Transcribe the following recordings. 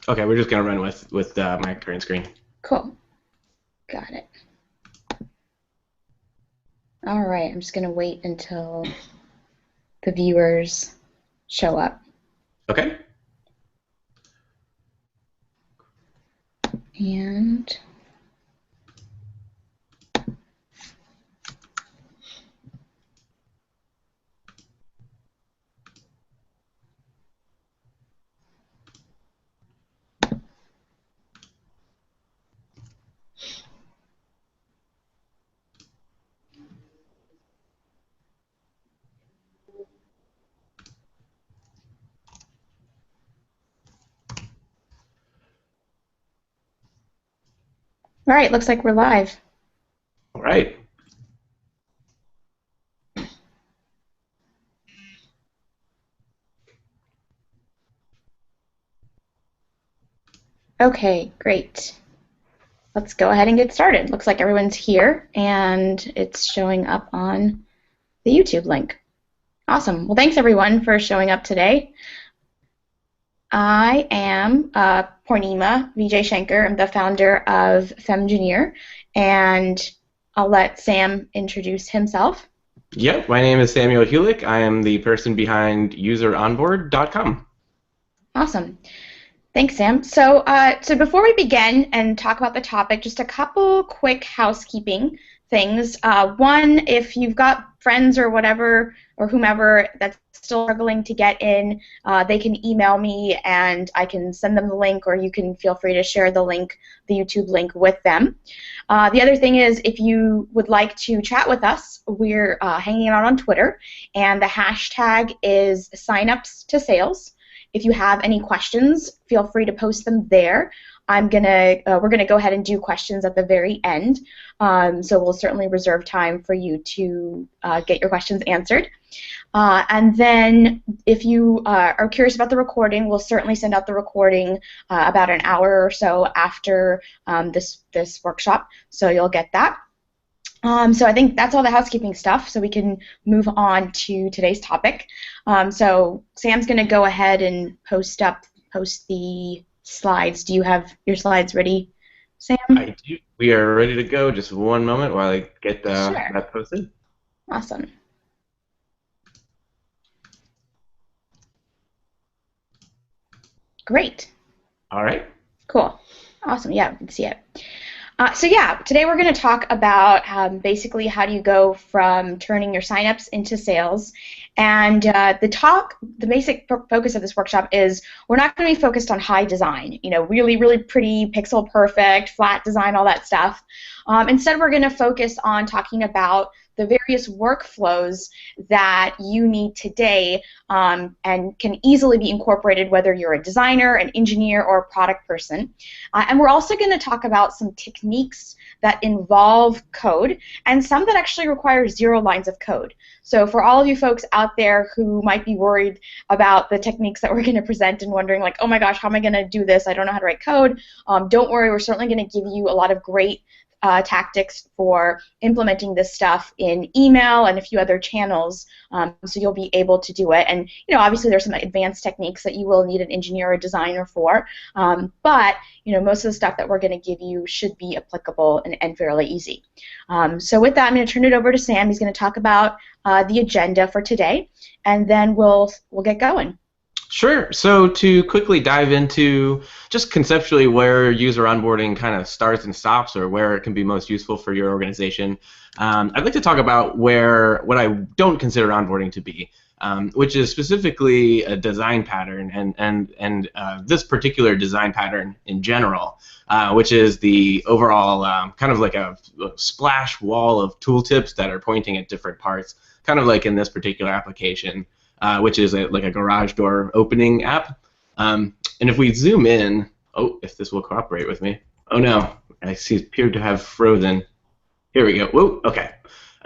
Okay, we're just gonna run with my current screen. Cool. Got it. All right, I'm just going to wait until the viewers show up. Okay. And all right, looks like we're live. All right. Okay, great. Let's go ahead and get started. Looks like everyone's here and it's showing up on the YouTube link. Awesome. Well, thanks everyone for showing up today. I am Purnima Vijay Shankar. I'm the founder of FemGeneer, and I'll let Sam introduce himself. Yep. My name is Samuel Hulick. I am the person behind useronboard.com. Awesome. Thanks, Sam. So before we begin and talk about the topic, just a couple quick housekeeping things. One, if you've got friends or whatever or whomever that's still struggling to get in, they can email me and I can send them the link, or you can feel free to share the link, the YouTube link, with them. The other thing is, if you would like to chat with us, we're hanging out on Twitter, and the hashtag is signups to sales. If you have any questions, feel free to post them there. We're gonna go ahead and do questions at the very end, so we'll certainly reserve time for you to get your questions answered. And then, if you are curious about the recording, we'll certainly send out the recording about an hour or so after this workshop, so you'll get that. So I think that's all the housekeeping stuff, so we can move on to today's topic. So Sam's going to go ahead and post the slides. Do you have your slides ready, Sam? I do. We are ready to go. Just one moment while I get Sure. that posted. Awesome. Great. All right. Cool. Awesome. Yeah, we can see it. So yeah, today we're going to talk about basically how do you go from turning your signups into sales. And the basic focus of this workshop is we're not going to be focused on high design, really, really pretty, pixel perfect, flat design, all that stuff. Instead, we're going to focus on talking about the various workflows that you need today and can easily be incorporated whether you're a designer, an engineer, or a product person. And we're also going to talk about some techniques that involve code and some that actually require 0 lines of code. So for all of you folks out there who might be worried about the techniques that we're going to present and wondering like, oh my gosh, how am I going to do this? I don't know how to write code. Don't worry, we're certainly going to give you a lot of great tactics for implementing this stuff in email and a few other channels, so you'll be able to do it. And obviously there's some advanced techniques that you will need an engineer or designer for, but most of the stuff that we're going to give you should be applicable and fairly easy. So with that, I'm going to turn it over to Sam. He's going to talk about the agenda for today, and then we'll get going. Sure. So to quickly dive into just conceptually where user onboarding kind of starts and stops, or where it can be most useful for your organization, I'd like to talk about what I don't consider onboarding to be, which is specifically a design pattern, and this particular design pattern in general, which is the overall kind of like a splash wall of tooltips that are pointing at different parts, kind of like in this particular application. Which is like a garage door opening app. And if we zoom in, if this will cooperate with me. Oh no, I see it appeared to have frozen. Here we go. Whoa, okay.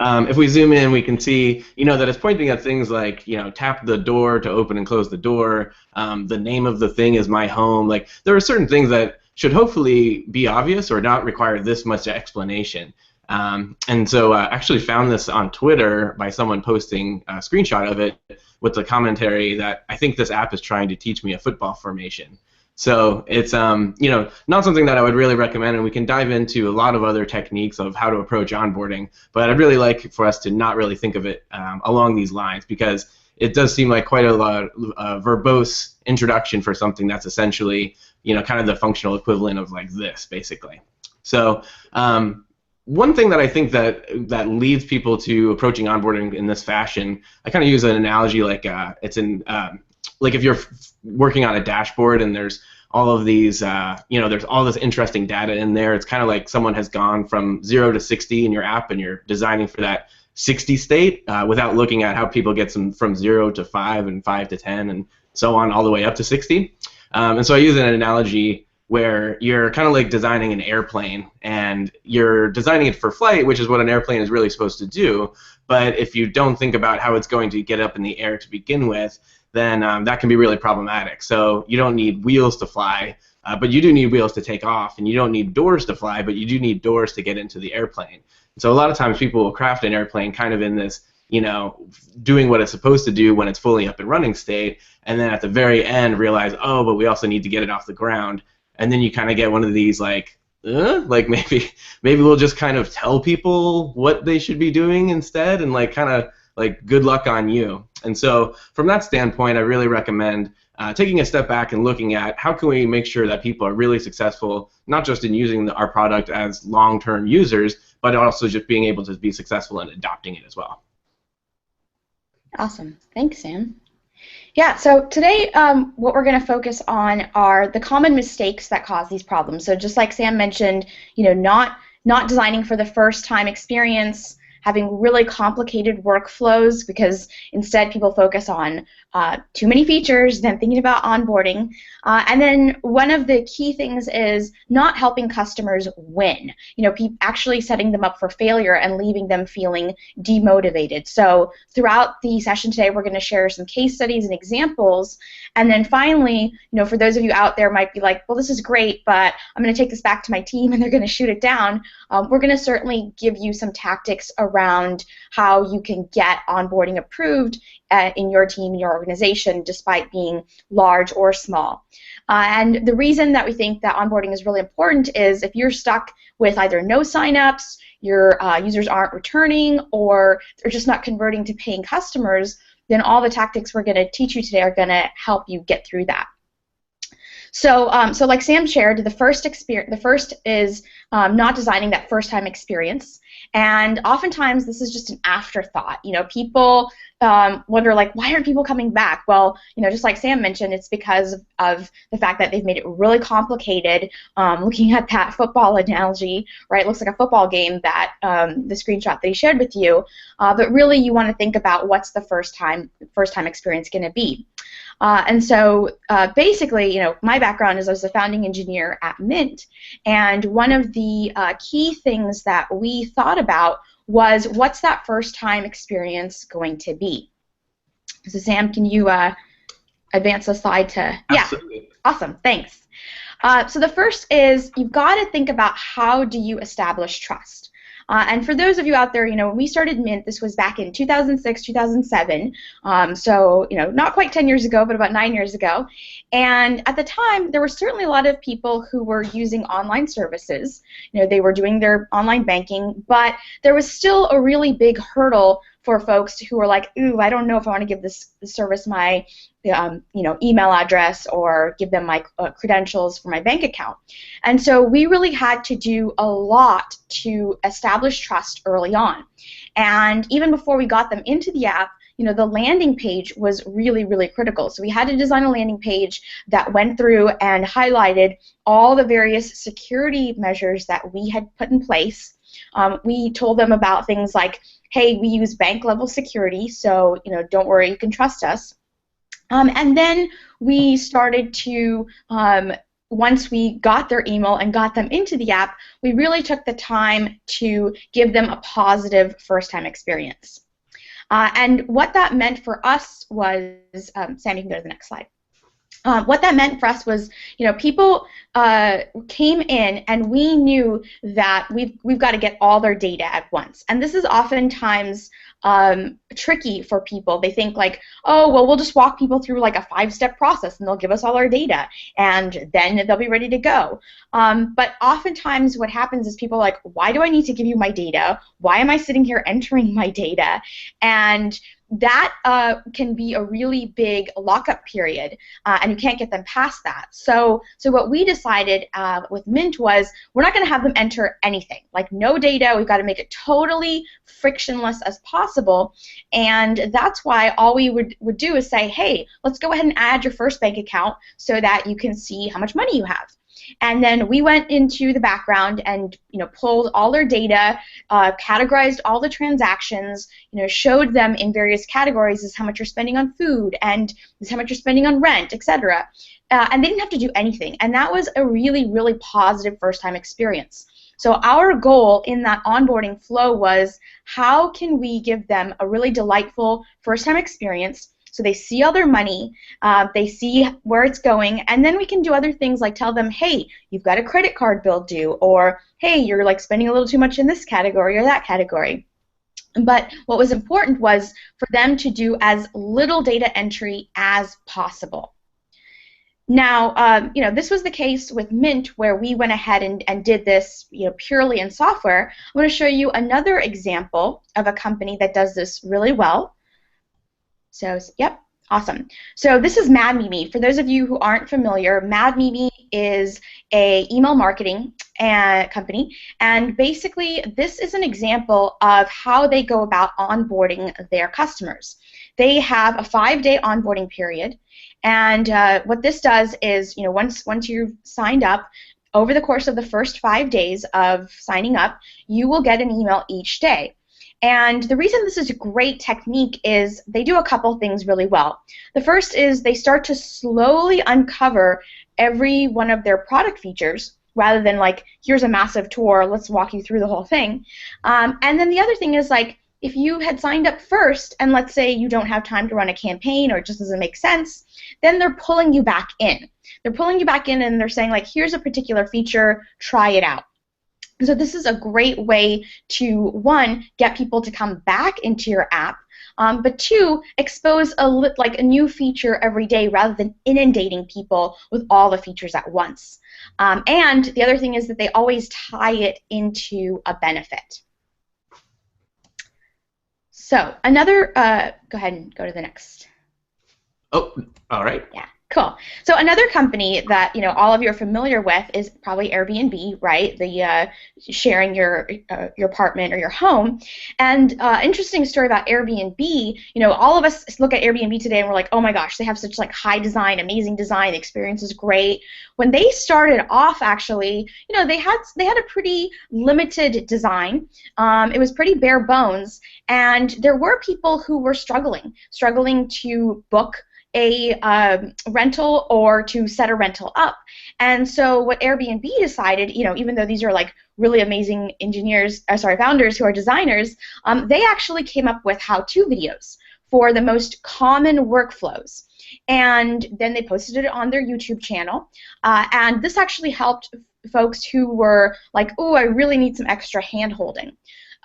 If we zoom in, we can see, that it's pointing at things like, tap the door to open and close the door. The name of the thing is my home. Like, there are certain things that should hopefully be obvious or not require this much explanation. And so I actually found this on Twitter by someone posting a screenshot of it with the commentary that I think this app is trying to teach me a football formation. So it's not something that I would really recommend, and we can dive into a lot of other techniques of how to approach onboarding. But I'd really like for us to not really think of it along these lines, because it does seem like quite a lot verbose introduction for something that's essentially kind of the functional equivalent of like this, basically. So one thing that I think that leads people to approaching onboarding in this fashion, I kind of use an analogy like it's in like if you're working on a dashboard and there's all of these, there's all this interesting data in there. It's kind of like someone has gone from 0 to 60 in your app, and you're designing for that 60 state without looking at how people get from 0 to 5 and 5 to 10 and so on all the way up to 60. And so I use an analogy where you're kind of like designing an airplane, and you're designing it for flight, which is what an airplane is really supposed to do. But if you don't think about how it's going to get up in the air to begin with, then that can be really problematic. So you don't need wheels to fly, but you do need wheels to take off, and you don't need doors to fly, but you do need doors to get into the airplane. So a lot of times people will craft an airplane kind of in this, doing what it's supposed to do when it's fully up and running state, and then at the very end realize, oh, but we also need to get it off the ground. And then you kind of get one of these like maybe we'll just kind of tell people what they should be doing instead, and like kind of like good luck on you. And so from that standpoint, I really recommend taking a step back and looking at how can we make sure that people are really successful, not just in using our product as long-term users, but also just being able to be successful in adopting it as well. Awesome. Thanks, Sam. Yeah, so today what we're going to focus on are the common mistakes that cause these problems. So just like Sam mentioned, not designing for the first time experience, having really complicated workflows, because instead people focus on too many features, then thinking about onboarding. And then one of the key things is not helping customers win, actually setting them up for failure and leaving them feeling demotivated. So throughout the session today, we're going to share some case studies and examples. And then finally, for those of you out there might be like, well, this is great, but I'm going to take this back to my team and they're going to shoot it down. We're going to certainly give you some tactics around how you can get onboarding approved in your team, in your organization, despite being large or small. And the reason that we think that onboarding is really important is if you're stuck with either no signups, your users aren't returning, or they're just not converting to paying customers, then all the tactics we're going to teach you today are going to help you get through that. So like Sam shared, the first is not designing that first-time experience, and oftentimes this is just an afterthought. People wonder, like, why aren't people coming back? Well, just like Sam mentioned, it's because of the fact that they've made it really complicated. Looking at that football analogy, right? It looks like a football game, that the screenshot that he shared with you. But really, you want to think about what's the first-time experience going to be. And so basically, my background is I was a founding engineer at Mint, and one of the key things that we thought about was, what's that first-time experience going to be? So Sam, can you advance the slide to? Absolutely. Yeah, awesome, thanks. So the first is, you've got to think about, how do you establish trust? And for those of you out there, when we started Mint, this was back in 2006, 2007, so not quite 10 years ago, but about 9 years ago. And at the time, there were certainly a lot of people who were using online services. They were doing their online banking, but there was still a really big hurdle for folks who were like, ooh, I don't know if I want to give this service my email address, or give them my credentials for my bank account. And so we really had to do a lot to establish trust early on. And even before we got them into the app, the landing page was really, really critical. So we had to design a landing page that went through and highlighted all the various security measures that we had put in place. We told them about things like, hey, we use bank level security, so don't worry, you can trust us. And then we started to, once we got their email and got them into the app, we really took the time to give them a positive first-time experience. And what that meant for us was, Sam, you can go to the next slide. What that meant for us was, people came in, and we knew that we've got to get all their data at once. And this is oftentimes tricky for people. They think like, oh, well, we'll just walk people through like a 5-step process and they'll give us all our data and then they'll be ready to go. But oftentimes what happens is people are like, why do I need to give you my data? Why am I sitting here entering my data? And that can be a really big lockup period, and you can't get them past that. So what we decided with Mint was we're not going to have them enter anything, like no data. We've got to make it totally frictionless as possible, and that's why all we would do is say, hey, let's go ahead and add your first bank account so that you can see how much money you have. And then we went into the background and pulled all their data, categorized all the transactions, showed them in various categories. This is how much you're spending on food, and this is how much you're spending on rent, etc. And they didn't have to do anything, and that was a really, really positive first-time experience. So our goal in that onboarding flow was, how can we give them a really delightful first-time experience? So they see all their money, they see where it's going, and then we can do other things like tell them, hey, you've got a credit card bill due, or hey, you're like spending a little too much in this category or that category. But what was important was for them to do as little data entry as possible. Now, this was the case with Mint, where we went ahead and did this, purely in software. I'm going to show you another example of a company that does this really well. So, yep, awesome. So this is MadMimi. For those of you who aren't familiar, MadMimi is an email marketing company, and basically this is an example of how they go about onboarding their customers. They have a 5-day onboarding period, and what this does is, once you've signed up, over the course of the first 5 days of signing up, you will get an email each day. And the reason this is a great technique is they do a couple things really well. The first is they start to slowly uncover every one of their product features, rather than like, here's a massive tour, let's walk you through the whole thing. And then the other thing is, like, if you had signed up first and let's say you don't have time to run a campaign or it just doesn't make sense, then they're pulling you back in. They're pulling you back in and they're saying, like, here's a particular feature, try it out. So this is a great way to, one, get people to come back into your app, but two, expose a new feature every day rather than inundating people with all the features at once. And the other thing is that they always tie it into a benefit. So another, go ahead and go to the next. Oh, all right. Yeah. Cool. So another company that all of you are familiar with is probably Airbnb, right? The sharing your apartment or your home. And interesting story about Airbnb. All of us look at Airbnb today and we're like, oh my gosh, they have such like high design, amazing design. The experience is great. When they started off, actually, they had a pretty limited design. It was pretty bare bones, and there were people who were struggling to book a rental or to set a rental up. And so what Airbnb decided, even though these are like really amazing founders who are designers, they actually came up with how-to videos for the most common workflows. And then they posted it on their YouTube channel. And this actually helped folks who were like, oh, I really need some extra hand-holding.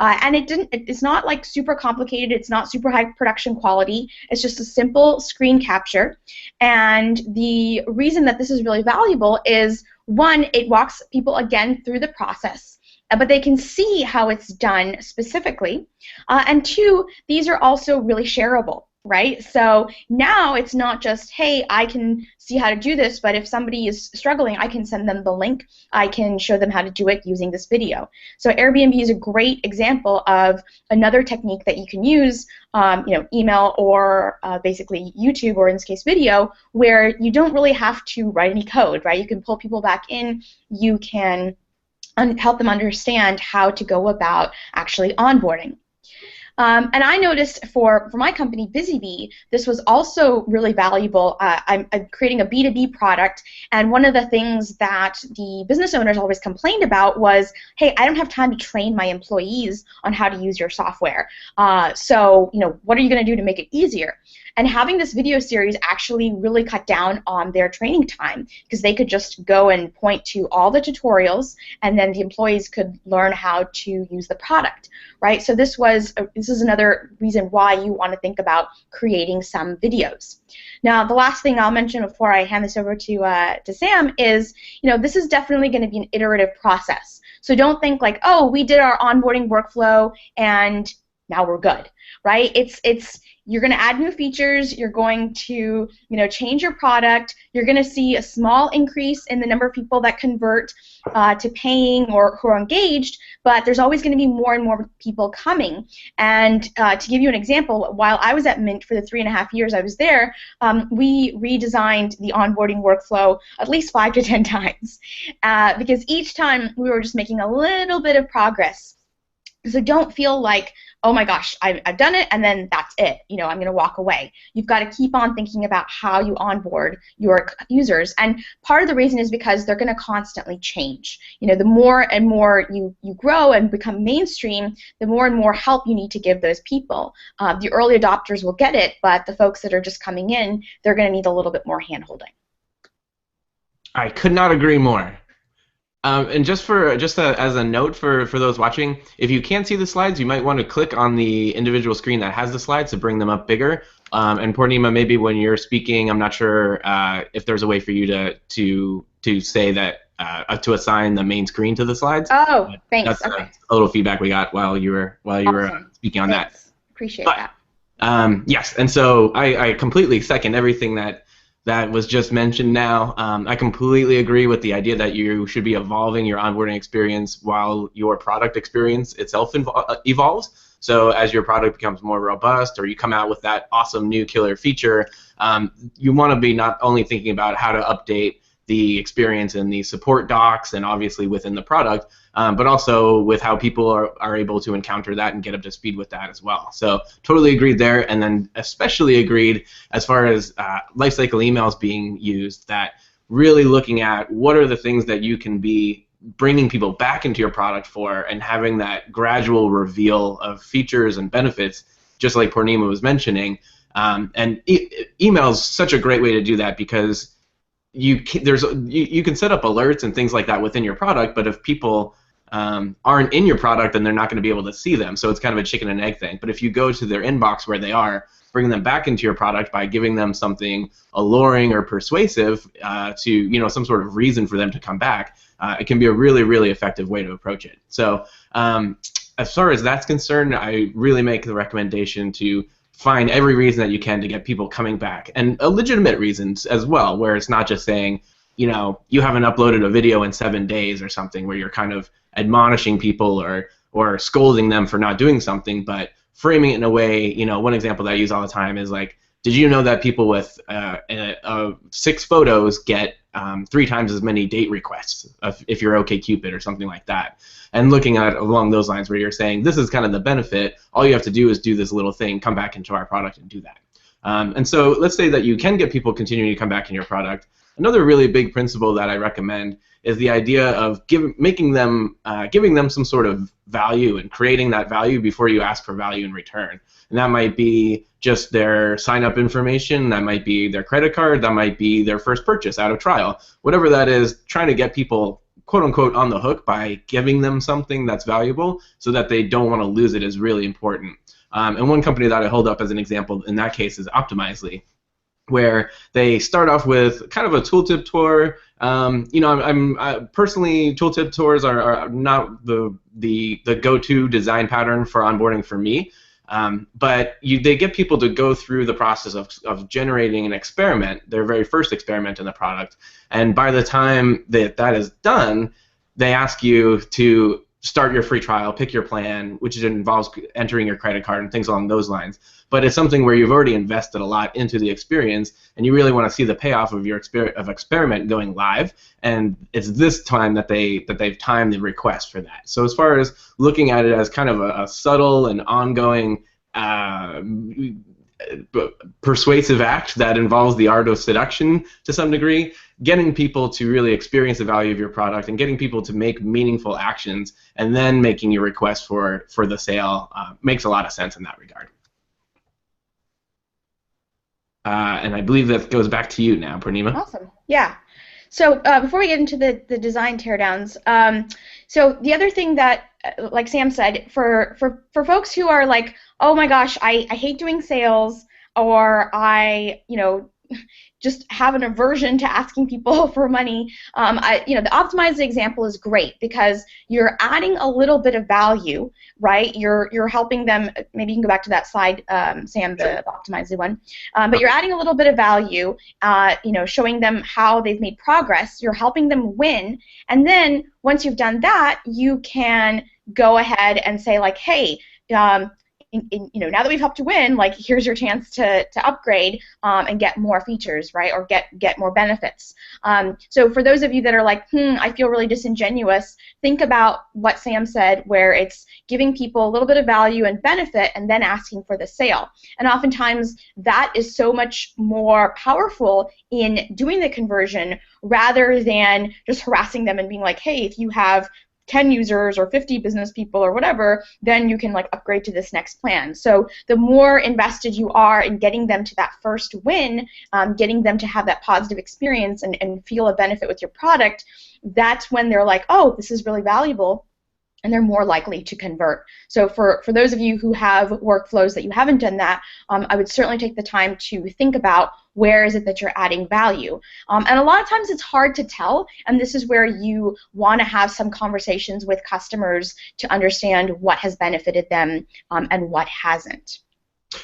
And it's not like super complicated, it's not super high production quality, it's just a simple screen capture. And the reason that this is really valuable is, one, it walks people again through the process, but they can see how it's done specifically. And two, these are also really shareable. Right? So now it's not just, hey, I can see how to do this, but if somebody is struggling, I can send them the link. I can show them how to do it using this video. So Airbnb is a great example of another technique that you can use, email or basically YouTube, or in this case video, where you don't really have to write any code, right? You can pull people back in. You can help them understand how to go about actually onboarding. And I noticed for my company, BusyBee, this was also really valuable. I'm creating a B2B product, and one of the things that the business owners always complained about was, hey, I don't have time to train my employees on how to use your software. So, what are you going to do to make it easier? And having this video series actually really cut down on their training time, because they could just go and point to all the tutorials, and then the employees could learn how to use the product, right? So this is another reason why you want to think about creating some videos. Now, the last thing I'll mention before I hand this over to Sam is, this is definitely going to be an iterative process. So don't think like, oh, we did our onboarding workflow and now we're good, right? You're going to add new features, you're going to change your product, you're going to see a small increase in the number of people that convert to paying or who are engaged, but there's always going to be more and more people coming. And to give you an example, while I was at Mint for the 3.5 years I was there, we redesigned the onboarding workflow at least 5 to 10 times because each time we were just making a little bit of progress. So don't feel like, oh my gosh, I've done it and then that's it. I'm going to walk away. You've got to keep on thinking about how you onboard your users. And part of the reason is because they're going to constantly change. The more and more you grow and become mainstream, the more and more help you need to give those people. The early adopters will get it, but the folks that are just coming in, they're going to need a little bit more hand-holding. I could not agree more. And just as a note for those watching, if you can't see the slides, you might want to click on the individual screen that has the slides to bring them up bigger. And Purnima, maybe when you're speaking, I'm not sure if there's a way for you to say that to assign the main screen to the slides. Oh, thanks. That's okay. a little feedback we got while you were Awesome. Speaking on Thanks. that. Appreciate that. Yes, and so I completely second everything that was just mentioned now. I completely agree with the idea that you should be evolving your onboarding experience while your product experience itself evolves. So as your product becomes more robust or you come out with that awesome new killer feature, you want to be not only thinking about how to update the experience in the support docs and obviously within the product, but also with how people are able to encounter that and get up to speed with that as well. So totally agreed there, and then especially agreed as far as lifecycle emails being used, that really looking at what are the things that you can be bringing people back into your product for and having that gradual reveal of features and benefits, just like Purnima was mentioning. And email is such a great way to do that because you can set up alerts and things like that within your product, but if people aren't in your product, then they're not going to be able to see them. So it's kind of a chicken and egg thing. But if you go to their inbox where they are, bring them back into your product by giving them something alluring or persuasive to some sort of reason for them to come back, it can be a really, really effective way to approach it. So as far as that's concerned, I really make the recommendation to find every reason that you can to get people coming back, and legitimate reasons as well, where it's not just saying, you haven't uploaded a video in 7 days or something, where you're kind of admonishing people or scolding them for not doing something, but framing it in a way, one example that I use all the time is like, did you know that people with 6 photos get 3 times as many date requests if you're OkCupid or something like that? And looking at it along those lines where you're saying, this is kind of the benefit, all you have to do is do this little thing, come back into our product and do that. And so let's say that you can get people continuing to come back in your product. Another really big principle that I recommend is the idea of giving them some sort of value and creating that value before you ask for value in return. And that might be just their sign-up information, that might be their credit card, that might be their first purchase out of trial. Whatever that is, trying to get people quote-unquote on the hook by giving them something that's valuable so that they don't want to lose it is really important. And one company that I hold up as an example in that case is Optimizely, where they start off with kind of a tooltip tour. Personally, tooltip tours are not the go-to design pattern for onboarding for me. But they get people to go through the process of generating an experiment, their very first experiment in the product, and by the time that is done, they ask you to start your free trial, pick your plan, which involves entering your credit card and things along those lines. But it's something where you've already invested a lot into the experience, and you really want to see the payoff of your experiment going live. And it's this time that they've timed the request for that. So as far as looking at it as kind of a subtle and ongoing persuasive act that involves the art of seduction to some degree, getting people to really experience the value of your product and getting people to make meaningful actions and then making your request for the sale makes a lot of sense in that regard. And I believe that goes back to you now, Purnima. Awesome. Yeah. So before we get into the design teardowns, so the other thing that, like Sam said, for folks who are like, oh my gosh, I hate doing sales, or just have an aversion to asking people for money, the optimized example is great because you're adding a little bit of value, right? You're helping them. Maybe you can go back to that slide, Sam, the optimized one. But you're adding a little bit of value, showing them how they've made progress. You're helping them win, and then once you've done that, you can go ahead and say like, hey. Now that we've helped you win, like here's your chance to upgrade and get more features, right, or get more benefits. So for those of you that are like, I feel really disingenuous, think about what Sam said, where it's giving people a little bit of value and benefit and then asking for the sale. And oftentimes that is so much more powerful in doing the conversion rather than just harassing them and being like, hey, if you have 10 users or 50 business people or whatever, then you can like upgrade to this next plan. So the more invested you are in getting them to that first win, getting them to have that positive experience and feel a benefit with your product, that's when they're like, oh, this is really valuable, and they're more likely to convert. So for those of you who have workflows that you haven't done that, I would certainly take the time to think about where is it that you're adding value. And a lot of times it's hard to tell, and this is where you want to have some conversations with customers to understand what has benefited them and what hasn't.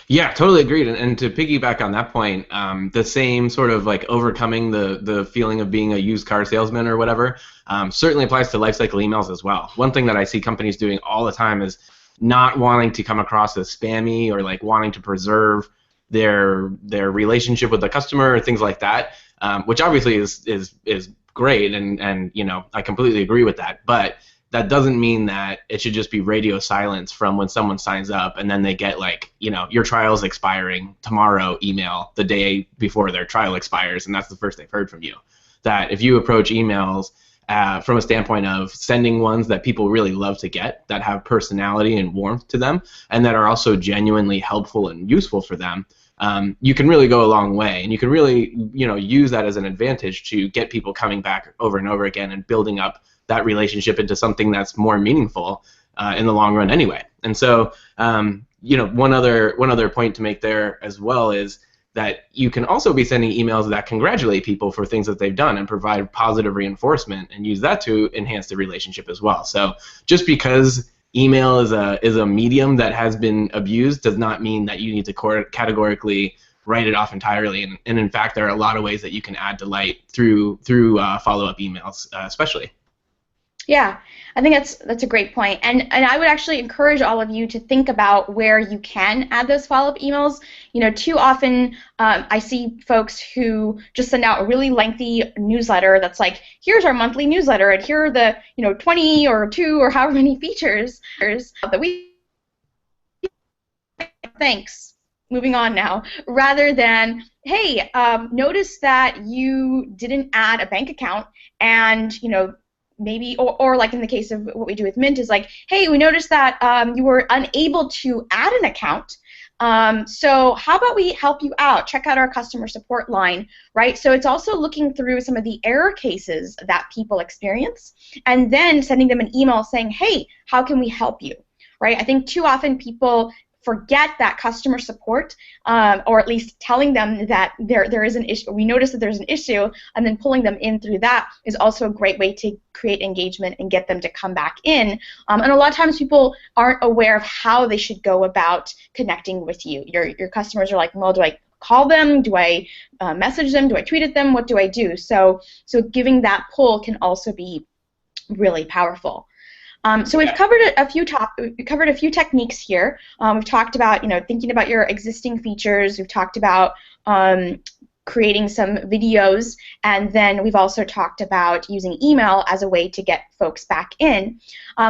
Yeah, totally agreed. And to piggyback on that point, the same sort of like overcoming the feeling of being a used car salesman or whatever certainly applies to lifecycle emails as well. One thing that I see companies doing all the time is not wanting to come across as spammy or like wanting to preserve their relationship with the customer or things like that, which obviously is great, and I completely agree with that. But that doesn't mean that it should just be radio silence from when someone signs up and then they get like, your trial's expiring tomorrow email the day before their trial expires, and that's the first they've heard from you. That if you approach emails from a standpoint of sending ones that people really love to get, that have personality and warmth to them, and that are also genuinely helpful and useful for them, you can really go a long way, and you can really use that as an advantage to get people coming back over and over again and building up that relationship into something that's more meaningful in the long run anyway. And so one other point to make there as well is that you can also be sending emails that congratulate people for things that they've done and provide positive reinforcement, and use that to enhance the relationship as well. So just because email is a medium that has been abused does not mean that you need to categorically write it off entirely. And in fact, there are a lot of ways that you can add delight through follow-up emails, especially. Yeah, I think that's a great point. And I would actually encourage all of you to think about where you can add those follow-up emails. Too often I see folks who just send out a really lengthy newsletter that's like, here's our monthly newsletter, and here are the 20 or 2 or however many features that we thanks. Moving on now, rather than, hey, notice that you didn't add a bank account, and maybe, or like in the case of what we do with Mint is like, hey, we noticed that you were unable to add an account, so how about we help you out? Check out our customer support line, right? So it's also looking through some of the error cases that people experience and then sending them an email saying, hey, how can we help you, right? I think too often people forget that customer support, or at least telling them that there is an issue. We notice that there's an issue, and then pulling them in through that is also a great way to create engagement and get them to come back in. And a lot of times people aren't aware of how they should go about connecting with you. Your customers are like, well, do I call them? Do I message them? Do I tweet at them? What do I do? So giving that pull can also be really powerful. So we've covered a few techniques here. We've talked about thinking about your existing features. We've talked about creating some videos, and then we've also talked about using email as a way to get folks back in.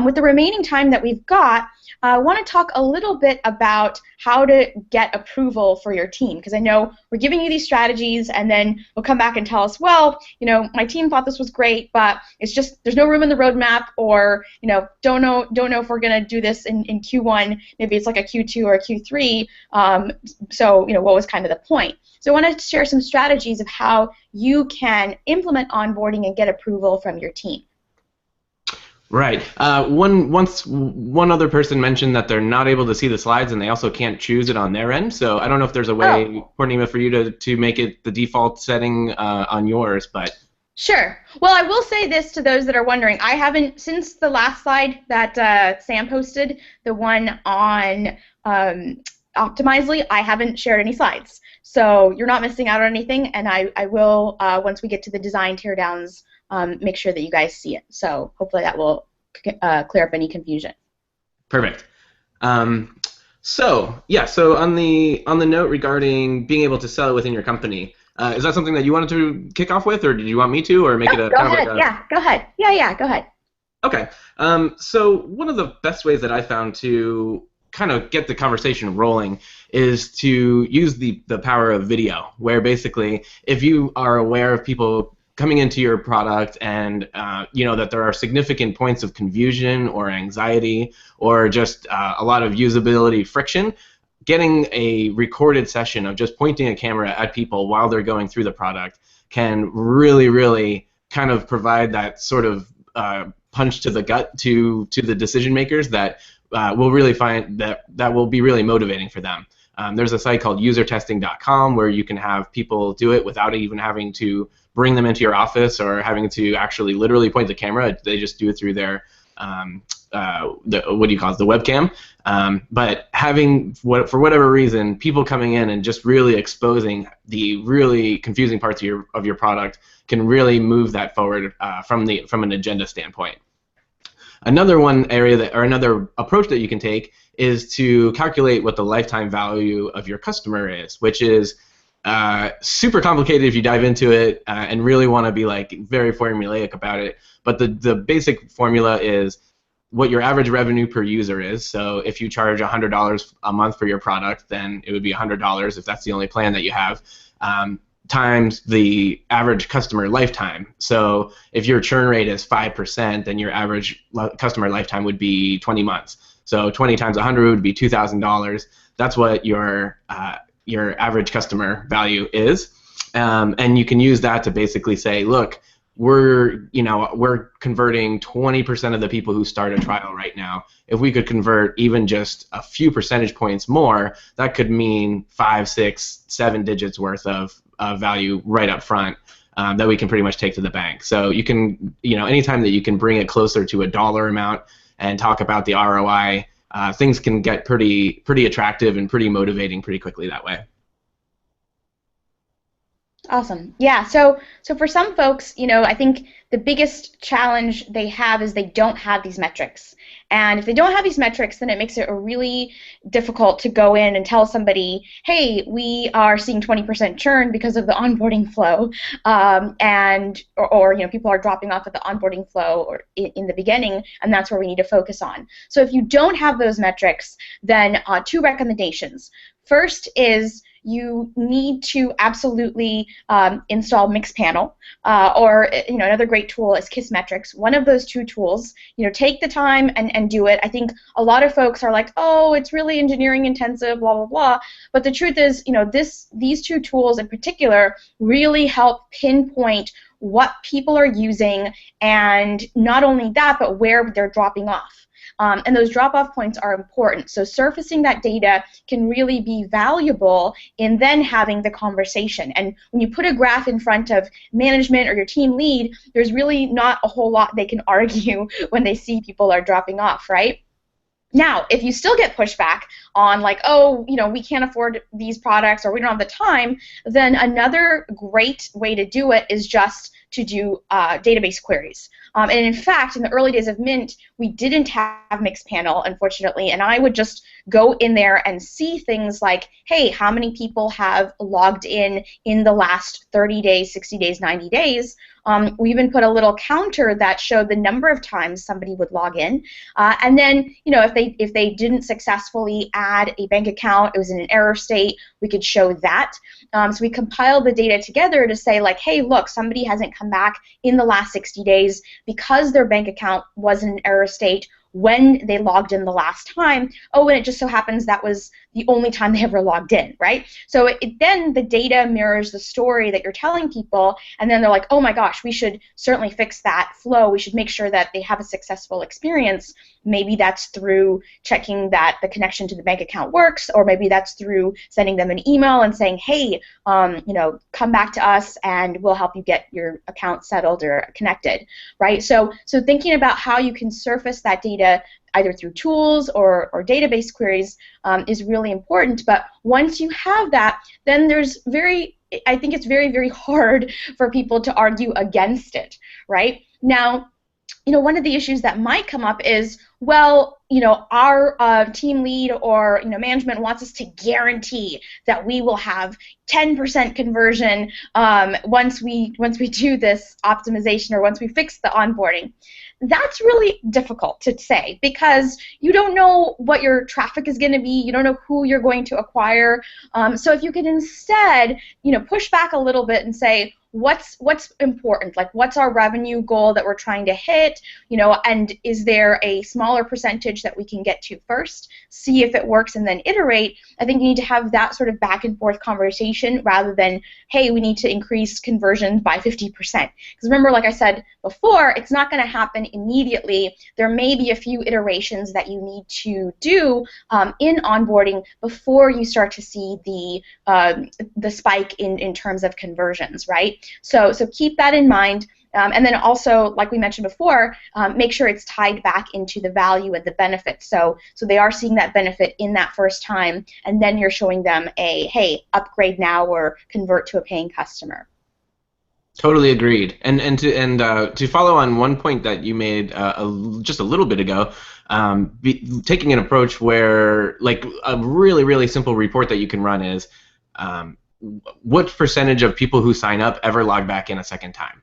With the remaining time that we've got, I want to talk a little bit about how to get approval for your team, because I know we're giving you these strategies and then you'll come back and tell us, well, my team thought this was great, but it's just there's no room in the roadmap, or don't know if we're going to do this in Q1. Maybe it's like a Q2 or a Q3. So what was kind of the point? So I wanted to share some strategies of how you can implement onboarding and get approval from your team. Right. One other person mentioned that they're not able to see the slides and they also can't choose it on their end. So I don't know if there's a way, Purnima, for you to make it the default setting on yours, but. Sure. Well, I will say this to those that are wondering. I haven't, since the last slide that Sam posted, the one on Optimizely, I haven't shared any slides. So you're not missing out on anything, and I will, once we get to the design teardowns, make sure that you guys see it. So hopefully that will clear up any confusion. Perfect. So on the note regarding being able to sell it within your company, is that something that you wanted to kick off with, or did you want me to, or make it a go kind ahead. of like a... Yeah, go ahead. Yeah, go ahead. Okay. So one of the best ways that I found to kind of get the conversation rolling is to use the power of video, where basically if you are aware of people coming into your product and that there are significant points of confusion or anxiety or just a lot of usability friction, getting a recorded session of just pointing a camera at people while they're going through the product can really, really kind of provide that sort of punch to the gut to the decision makers that will really find that will be really motivating for them. There's a site called usertesting.com where you can have people do it without even having to bring them into your office or having to actually literally point the camera. They just do it through their what do you call it, the webcam. But having, for whatever reason, people coming in and just really exposing the really confusing parts of your product can really move that forward from an agenda standpoint. Another another approach that you can take is to calculate what the lifetime value of your customer is, which is super complicated if you dive into it and really want to be like very formulaic about it. But the basic formula is what your average revenue per user is. So if you charge $100 a month for your product, then it would be $100 if that's the only plan that you have, times the average customer lifetime. So if your churn rate is 5%, then your average customer lifetime would be 20 months. So 20 times 100 would be $2,000. That's what your average customer value is, and you can use that to basically say, look, we're converting 20% of the people who start a trial right now. If we could convert even just a few percentage points more, that could mean 5, 6, 7 digits worth of value right up front that we can pretty much take to the bank. So you can, anytime that you can bring it closer to a dollar amount and talk about the ROI, things can get pretty attractive and pretty motivating pretty quickly that way. Awesome. Yeah, so for some folks, I think the biggest challenge they have is they don't have these metrics. And if they don't have these metrics, then it makes it really difficult to go in and tell somebody, hey, we are seeing 20% churn because of the onboarding flow, or people are dropping off at the onboarding flow or in the beginning, and that's where we need to focus on. So if you don't have those metrics, then 2 recommendations. First is you need to absolutely install Mixpanel, or another great tool is Kissmetrics. One of those 2 tools, take the time and do it. I think a lot of folks are like, oh, it's really engineering intensive, blah blah blah. But the truth is, these 2 tools in particular really help pinpoint what people are using, and not only that, but where they're dropping off. And those drop-off points are important. So surfacing that data can really be valuable in then having the conversation. And when you put a graph in front of management or your team lead, there's really not a whole lot they can argue when they see people are dropping off, right? Now, if you still get pushback on like, oh, we can't afford these products or we don't have the time, then another great way to do it is just to do database queries. And in fact, in the early days of Mint, we didn't have Mixpanel, unfortunately, and I would just go in there and see things like, hey, how many people have logged in the last 30 days, 60 days, 90 days? We even put a little counter that showed the number of times somebody would log in, and then if they didn't successfully add a bank account, it was in an error state, we could show that. So we compiled the data together to say like, hey, look, somebody hasn't come back in the last 60 days because their bank account was in an error state when they logged in the last time. Oh, and it just so happens that was the only time they ever logged in, right? So then the data mirrors the story that you're telling people, and then they're like, oh my gosh, we should certainly fix that flow. We should make sure that they have a successful experience. Maybe that's through checking that the connection to the bank account works, or maybe that's through sending them an email and saying, hey, come back to us and we'll help you get your account settled or connected, right? So thinking about how you can surface that data either through tools or database queries is really important. But once you have that, then I think it's very, very hard for people to argue against it, right? Now, one of the issues that might come up is, well, our team lead or management wants us to guarantee that we will have 10% conversion once we do this optimization or once we fix the onboarding. That's really difficult to say because you don't know what your traffic is going to be. You don't know who you're going to acquire. So if you could instead, push back a little bit and say, what's important? Like, what's our revenue goal that we're trying to hit? And is there a smaller percentage that we can get to first? See if it works and then iterate. I think you need to have that sort of back and forth conversation rather than, hey, we need to increase conversion by 50%. Because remember, like I said before, it's not going to happen immediately. There may be a few iterations that you need to do in onboarding before you start to see the spike in terms of conversions, right? So keep that in mind. And then also, like we mentioned before, make sure it's tied back into the value and the benefits. So they are seeing that benefit in that first time, and then you're showing them hey, upgrade now or convert to a paying customer. Totally agreed. And to follow on one point that you made just a little bit ago, taking an approach where, like, a really, really simple report that you can run is what percentage of people who sign up ever log back in a second time.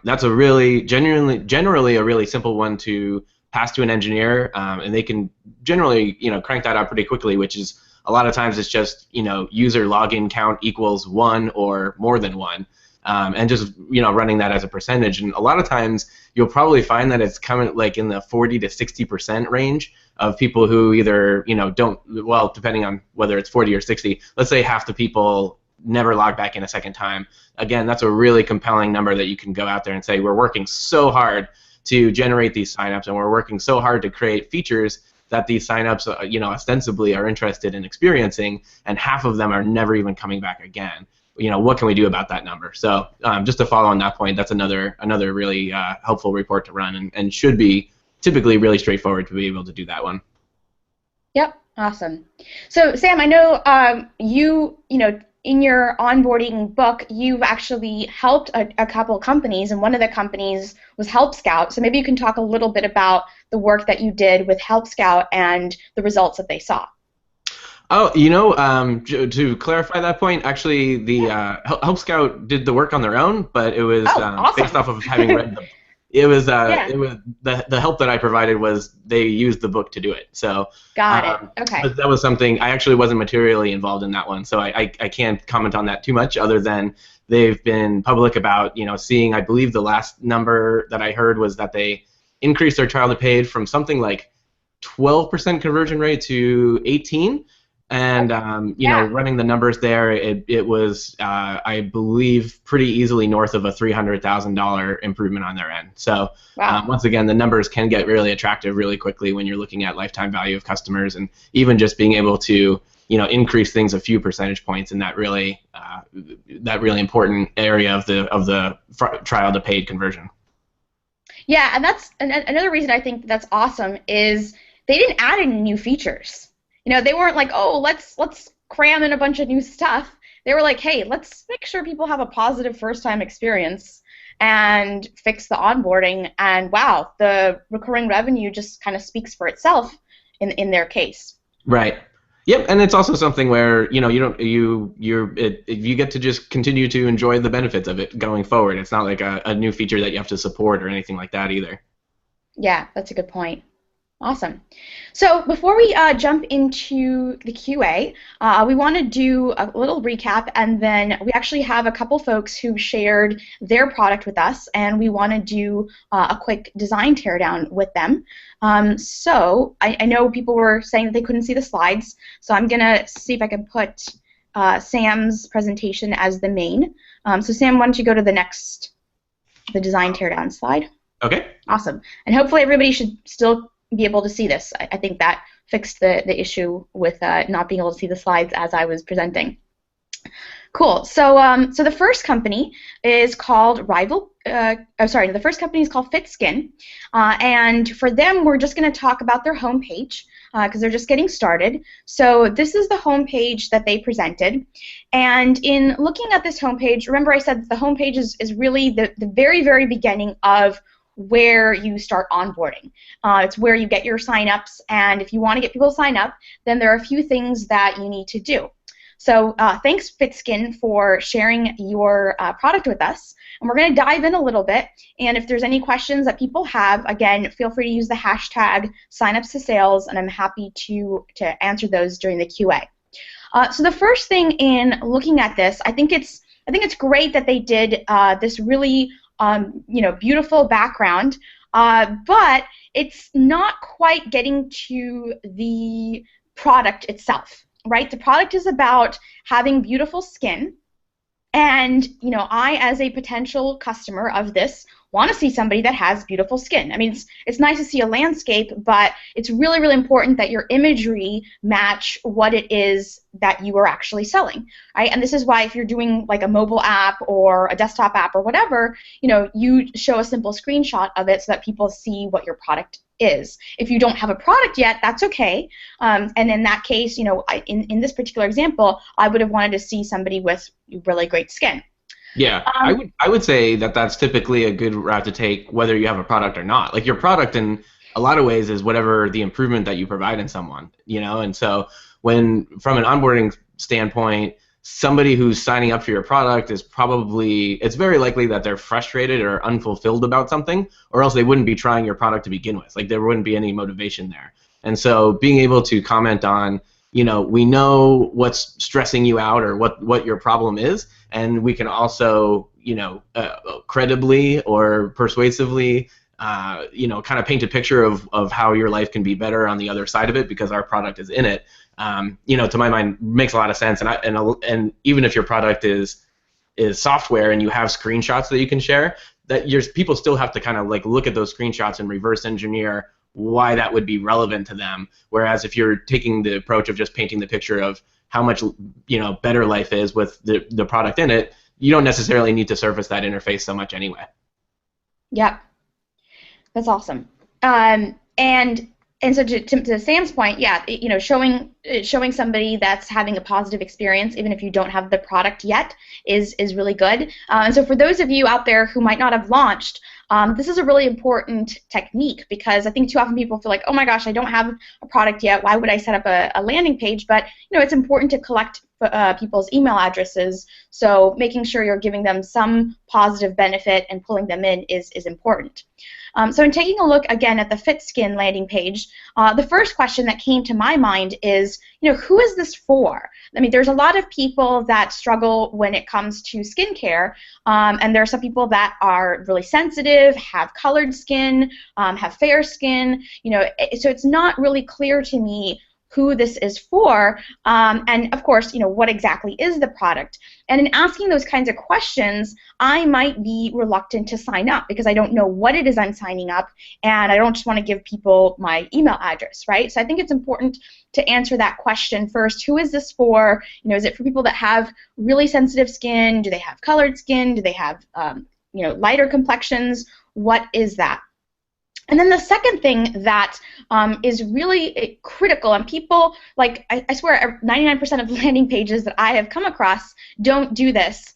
That's a really generally a really simple one to pass to an engineer, and they can generally crank that out pretty quickly, which is a lot of times it's just user login count equals 1 or more than 1. And just running that as a percentage, and a lot of times you'll probably find that it's coming like in the 40 to 60% range of people who either don't, well, depending on whether it's 40 or 60. Let's say half the people never log back in a second time. Again, that's a really compelling number that you can go out there and say, we're working so hard to generate these signups, and we're working so hard to create features that these signups ostensibly are interested in experiencing, and half of them are never even coming back again. What can we do about that number? So just to follow on that point, that's another really helpful report to run, and should be typically really straightforward to be able to do that one. Yep, awesome. So Sam, I know you in your onboarding book, you've actually helped a couple companies, and one of the companies was Help Scout. So maybe you can talk a little bit about the work that you did with Help Scout and the results that they saw. Oh, to clarify that point, actually, the Help Scout did the work on their own, but it was awesome. based off of having read the. It was the help that I provided was they used the book to do it. So got it. Okay. But that was something I actually wasn't materially involved in that one, so I can't comment on that too much, other than they've been public about seeing. I believe the last number that I heard was that they increased their trial to paid from something like 12% conversion rate to 18%. And running the numbers there, it was I believe pretty easily north of a $300,000 improvement on their end. So once again, the numbers can get really attractive really quickly when you're looking at lifetime value of customers, and even just being able to increase things a few percentage points in that really important area of the trial to paid conversion. Yeah, and that's another reason I think that's awesome is they didn't add any new features. They weren't like, oh, let's cram in a bunch of new stuff. They were like, hey, let's make sure people have a positive first-time experience. and fix the onboarding, and wow, the recurring revenue just kind of speaks for itself in their case. Right. Yep, and it's also something where you get to just continue to enjoy the benefits of it going forward. It's not like a new feature that you have to support or anything like that either. Yeah, that's a good point. Awesome. So before we jump into the QA, we want to do a little recap, and then we actually have a couple folks who shared their product with us, and we want to do a quick design teardown with them. So I know people were saying that they couldn't see the slides, so I'm going to see if I can put Sam's presentation as the main. So Sam, why don't you go to the design teardown slide? Okay. Awesome. And hopefully everybody should still be able to see this. I think that fixed the issue with not being able to see the slides as I was presenting. Cool. So so the first company is called the first company is called FitSkin, and for them we're just going to talk about their homepage because they're just getting started. So this is the homepage that they presented, and in looking at this homepage, remember I said that the homepage is really the very, very beginning of where you start onboarding. It's where you get your signups, and if you want to get people to sign up, then there are a few things that you need to do. So thanks, FitSkin, for sharing your product with us. And we're going to dive in a little bit, and if there's any questions that people have, again, feel free to use the hashtag signups2sales, and I'm happy to answer those during the QA. So the first thing in looking at this, I think it's great that they did this really beautiful background, but it's not quite getting to the product itself, right? The product is about having beautiful skin, and I, as a potential customer of this, want to see somebody that has beautiful skin. I mean, it's nice to see a landscape, but it's really, really important that your imagery match what it is that you are actually selling, right? And this is why if you're doing like a mobile app or a desktop app or whatever, you show a simple screenshot of it so that people see what your product is. If you don't have a product yet, that's okay. And in that case, in this particular example, I would have wanted to see somebody with really great skin. Yeah, I would say that that's typically a good route to take, whether you have a product or not. Like your product, in a lot of ways, is whatever the improvement that you provide in someone. And so when, from an onboarding standpoint, somebody who's signing up for your product it's very likely that they're frustrated or unfulfilled about something, or else they wouldn't be trying your product to begin with. Like there wouldn't be any motivation there. And so being able to comment on, we know what's stressing you out or what your problem is, and we can also, credibly or persuasively, kind of paint a picture of how your life can be better on the other side of it because our product is in it. To my mind, makes a lot of sense. And even if your product is software and you have screenshots that you can share, that people still have to kind of like look at those screenshots and reverse engineer why that would be relevant to them. Whereas if you're taking the approach of just painting the picture of how much better life is with the product in it, you don't necessarily need to surface that interface so much anyway. Yep, that's awesome. And so to Sam's point, yeah, showing somebody that's having a positive experience, even if you don't have the product yet, is really good. And so for those of you out there who might not have launched, this is a really important technique, because I think too often people feel like, oh my gosh, I don't have a product yet, why would I set up a landing page? But it's important to collect people's email addresses, so making sure you're giving them some positive benefit and pulling them in is important. So in taking a look again at the FitSkin landing page, the first question that came to my mind is, who is this for? I mean, there's a lot of people that struggle when it comes to skincare, and there are some people that are really sensitive, have colored skin, have fair skin, so it's not really clear to me who this is for, and of course, what exactly is the product. And in asking those kinds of questions, I might be reluctant to sign up because I don't know what it is I'm signing up, and I don't just want to give people my email address, right? So I think it's important to answer that question first. Who is this for? Is it for people that have really sensitive skin? Do they have colored skin? Do they have lighter complexions? What is that? And then the second thing that is really critical, and people, like, I swear 99% of landing pages that I have come across don't do this,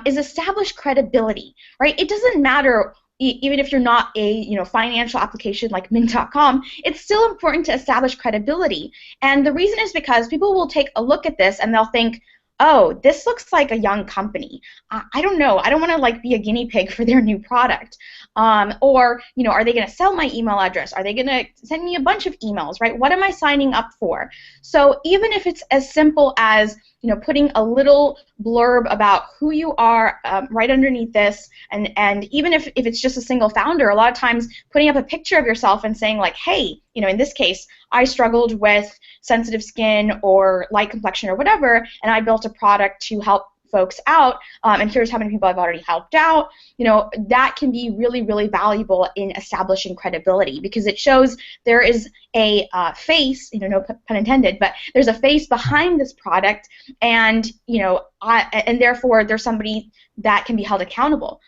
is establish credibility, right? It doesn't matter even if you're not a financial application like Mint.com, it's still important to establish credibility. And the reason is because people will take a look at this and they'll think, oh, this looks like a young company. I don't know. I don't want to like be a guinea pig for their new product. Or, are they going to sell my email address? Are they going to send me a bunch of emails, right? What am I signing up for? So even if it's as simple as, putting a little blurb about who you are right underneath this, and even if it's just a single founder, a lot of times putting up a picture of yourself and saying like, hey, in this case, I struggled with sensitive skin or light complexion or whatever, and I built a product to help folks out, and here's how many people I've already helped out. That can be really, really valuable in establishing credibility because it shows there is a face, no pun intended, but there's a face behind this product, and and therefore there's somebody that can be held accountable.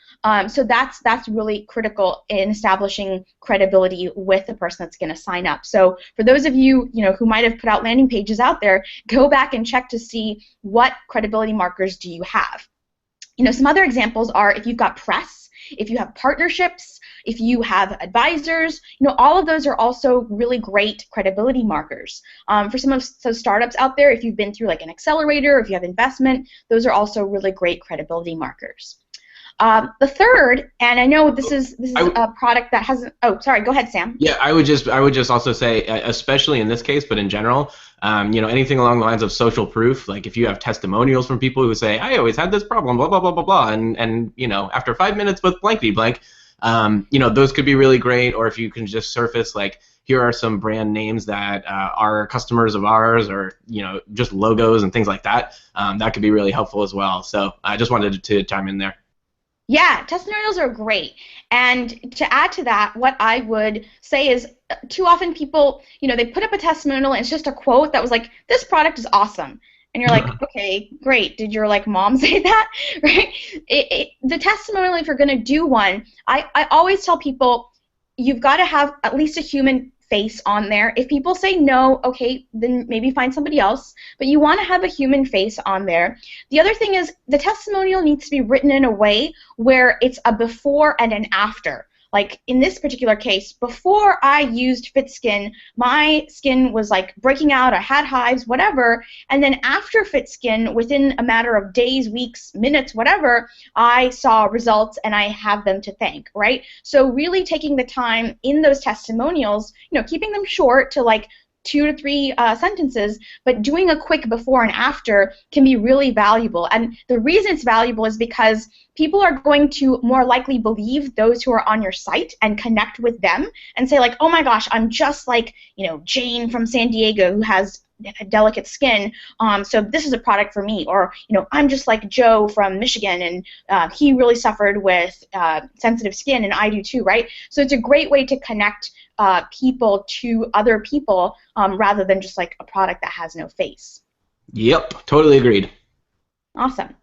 So that's really critical in establishing credibility with the person that's going to sign up. So for those of you who might have put out landing pages out there, go back and check to see what credibility markers do you have. Some other examples are if you've got press, if you have partnerships, if you have advisors, all of those are also really great credibility markers. For some of those startups out there, if you've been through like an accelerator, if you have investment, those are also really great credibility markers. The third, and I know this is a product that hasn't. Oh, sorry. Go ahead, Sam. Yeah, I would just also say, especially in this case, but in general, anything along the lines of social proof. Like if you have testimonials from people who say, I always had this problem, blah blah blah blah blah, and after 5 minutes with blankety blank, those could be really great. Or if you can just surface like, here are some brand names that are customers of ours, or just logos and things like that. That could be really helpful as well. So I just wanted to chime in there. Yeah, testimonials are great. And to add to that, what I would say is too often people, they put up a testimonial and it's just a quote that was like, this product is awesome. And you're like, okay, great. Did your mom say that? Right? The testimonial, if you're going to do one, I always tell people you've got to have at least a human face on there. If people say no, okay, then maybe find somebody else, but you want to have a human face on there. The other thing is the testimonial needs to be written in a way where it's a before and an after. Like in this particular case, before I used FitSkin, my skin was like breaking out, I had hives, whatever, and then after FitSkin, within a matter of days, weeks, minutes, whatever, I saw results and I have them to thank, right? So really taking the time in those testimonials, keeping them short to like 2 to 3 sentences, but doing a quick before and after can be really valuable. And the reason it's valuable is because people are going to more likely believe those who are on your site and connect with them and say like, oh my gosh, I'm just like, Jane from San Diego who has delicate skin, so this is a product for me. Or, I'm just like Joe from Michigan and he really suffered with sensitive skin and I do too, right? So it's a great way to connect people to other people rather than just like a product that has no face. Yep, totally agreed. Awesome.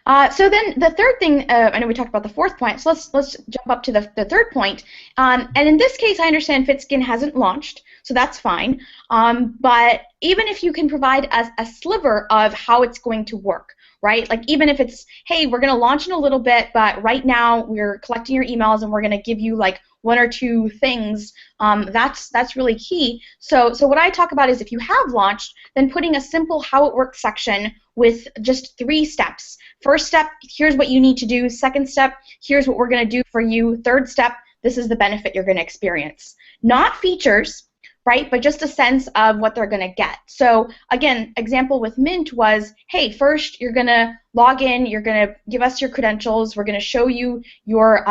So then the third thing, I know we talked about the fourth point, so let's jump up to the third point. And in this case, I understand FitSkin hasn't launched, so that's fine. But even if you can provide us a sliver of how it's going to work, right? Like even if it's, hey, we're going to launch in a little bit, but right now we're collecting your emails and we're going to give you like 1 or 2 things, that's really key. So what I talk about is if you have launched, then putting a simple how it works section with just 3 steps. First step, here's what you need to do. Second step, here's what we're going to do for you. Third step, this is the benefit you're going to experience. Not features, right, but just a sense of what they're going to get. So again, example with Mint was, hey, first you're going to log in, you're going to give us your credentials, we're going to show you your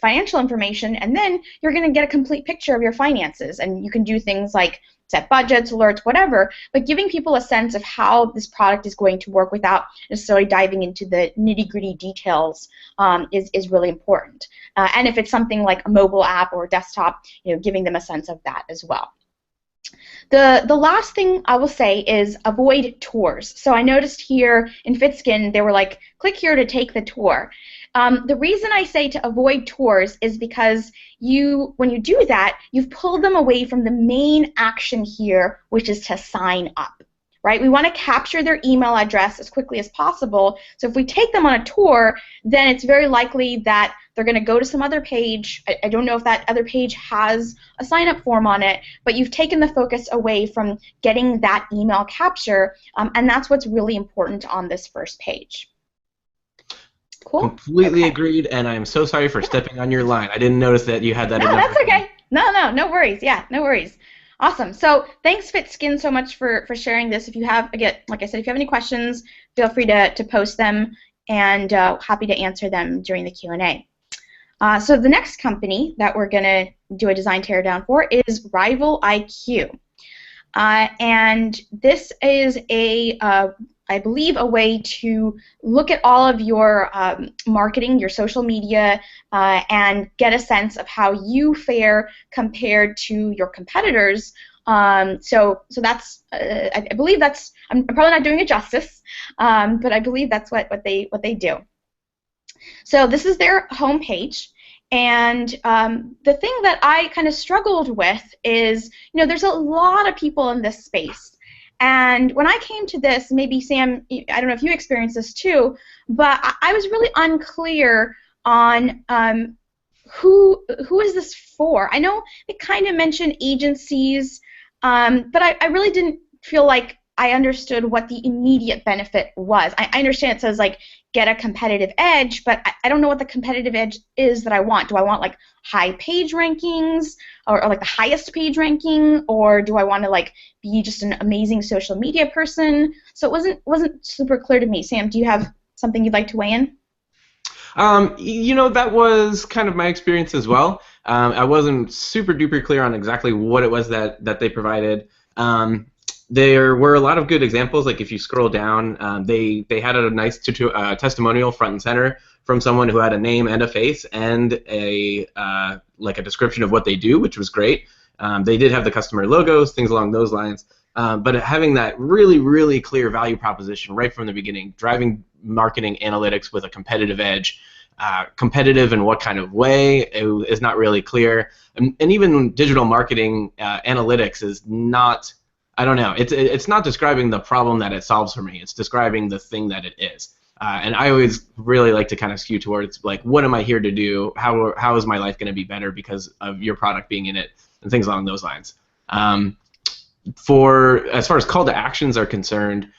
financial information, and then you're going to get a complete picture of your finances. And you can do things like set budgets, alerts, whatever, but giving people a sense of how this product is going to work without necessarily diving into the nitty-gritty details is really important. And if it's something like a mobile app or a desktop, giving them a sense of that as well. The last thing I will say is avoid tours. So I noticed here in FitSkin, they were like, click here to take the tour. The reason I say to avoid tours is because when you do that, you've pulled them away from the main action here, which is to sign up. right? We want to capture their email address as quickly as possible. So if we take them on a tour, then it's very likely that they're going to go to some other page. I don't know if that other page has a sign-up form on it, but you've taken the focus away from getting that email capture, and that's what's really important on this first page. Cool? Completely agreed, and I'm so sorry for stepping on your line. I didn't notice that you had that. No, that's okay. No worries. Yeah, no worries. Awesome. So thanks, FitSkin, so much for sharing this. If you have, again, like I said, if you have any questions, feel free to post them, and happy to answer them during the Q&A. So the next company that we're going to do a design teardown for is Rival IQ. And this is I believe, a way to look at all of your marketing, your social media, and get a sense of how you fare compared to your competitors. So that's, I believe that's, I'm probably not doing it justice, but I believe that's what they do. So this is their homepage. And the thing that I kind of struggled with is, there's a lot of people in this space. And when I came to this, maybe Sam, I don't know if you experienced this too, but I was really unclear on who is this for. I know they kind of mentioned agencies, but I really didn't feel like I understood what the immediate benefit was. I understand it says like get a competitive edge, but I don't know what the competitive edge is that I want. Do I want like high page rankings or like the highest page ranking, or do I want to like be just an amazing social media person? So it wasn't super clear to me. Sam, do you have something you'd like to weigh in? That was kind of my experience as well. I wasn't super duper clear on exactly what it was that they provided. There were a lot of good examples. Like if you scroll down, they had a nice testimonial front and center from someone who had a name and a face and a description of what they do, which was great. They did have the customer logos, things along those lines. But having that really, really clear value proposition right from the beginning, driving marketing analytics with a competitive edge, competitive in what kind of way is not really clear. And even digital marketing analytics is not, I don't know, it's not describing the problem that it solves for me. It's describing the thing that it is. And I always really like to kind of skew towards, like, what am I here to do? How is my life going to be better because of your product being in it, and things along those lines. As far as call to actions are concerned,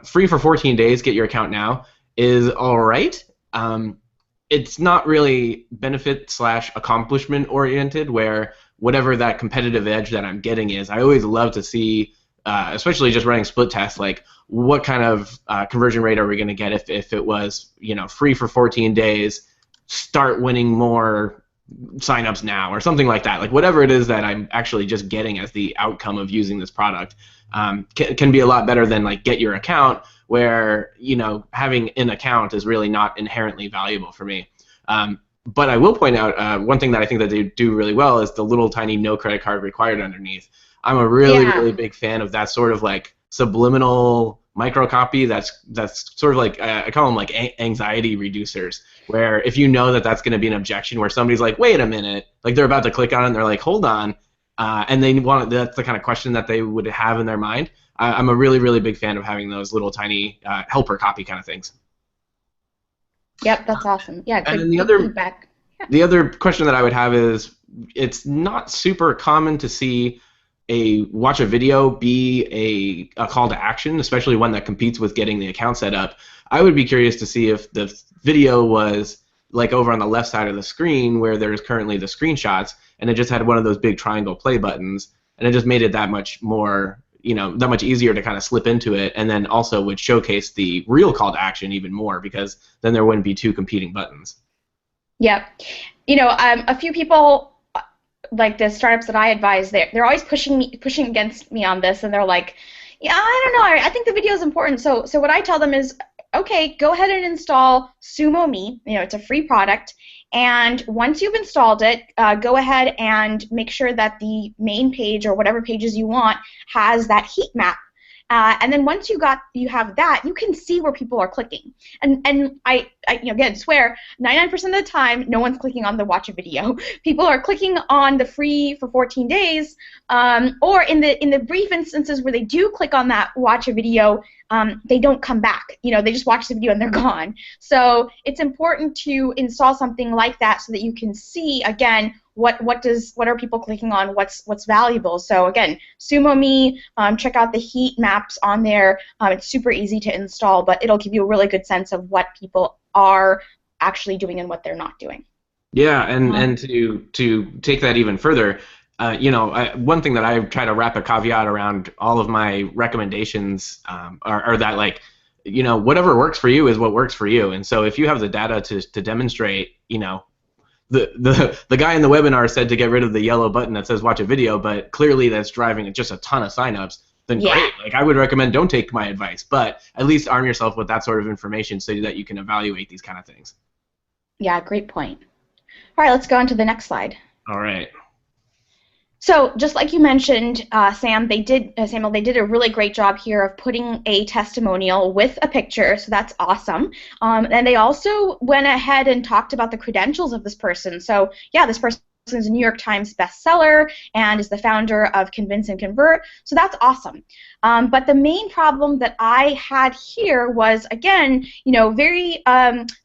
free for 14 days, get your account now, is all right. It's not really benefit/accomplishment oriented, where whatever that competitive edge that I'm getting is, I always love to see, especially just running split tests, like what kind of conversion rate are we going to get if it was, free for 14 days, start winning more signups now, or something like that. Like whatever it is that I'm actually just getting as the outcome of using this product can be a lot better than like get your account, where having an account is really not inherently valuable for me. But I will point out one thing that I think that they do really well is the little tiny no credit card required underneath. I'm a really big fan of that sort of like subliminal micro copy. That's sort of like I call them like anxiety reducers, where if you know that that's going to be an objection where somebody's like, wait a minute, like they're about to click on it and they're like, hold on, and they want, that's the kind of question that they would have in their mind. I'm a really big fan of having those little tiny helper copy kind of things. Yep, that's awesome. Yeah, good, and then good feedback. Yeah. The other question that I would have is, it's not super common to see watch a video be a call to action, especially one that competes with getting the account set up. I would be curious to see if the video was like over on the left side of the screen where there's currently the screenshots, and it just had one of those big triangle play buttons, and it just made it that much more, that much easier to kind of slip into it, and then also would showcase the real call to action even more, because then there wouldn't be two competing buttons. Yep. A few people, like the startups that I advise, they're always pushing against me on this, and they're like, yeah, I don't know, I think the video is important. So what I tell them is, okay, go ahead and install SumoMe. It's a free product, and once you've installed it, go ahead and make sure that the main page or whatever pages you want has that heat map. And then once you have that, you can see where people are clicking. And again, swear, 99% of the time, no one's clicking on the watch a video. People are clicking on the free for 14 days, or in the brief instances where they do click on that watch a video, they don't come back. They just watch the video and they're gone. So it's important to install something like that so that you can see, again, what are people clicking on, what's valuable. So again, SumoMe, check out the heat maps on there. It's super easy to install, but it'll give you a really good sense of what people are actually doing and what they're not doing. Yeah, and to take that even further, one thing that I try to wrap a caveat around all of my recommendations are that, like, whatever works for you is what works for you. And so if you have the data to demonstrate, the guy in the webinar said to get rid of the yellow button that says watch a video, but clearly that's driving just a ton of signups, then great. Like, I would recommend don't take my advice, but at least arm yourself with that sort of information so that you can evaluate these kind of things. Yeah, great point. All right, let's go on to the next slide. All right. So just like you mentioned, Samuel, they did a really great job here of putting a testimonial with a picture, so that's awesome. And they also went ahead and talked about the credentials of this person. So yeah, this person is a New York Times bestseller and is the founder of Convince and Convert, so that's awesome. But the main problem that I had here was, again, very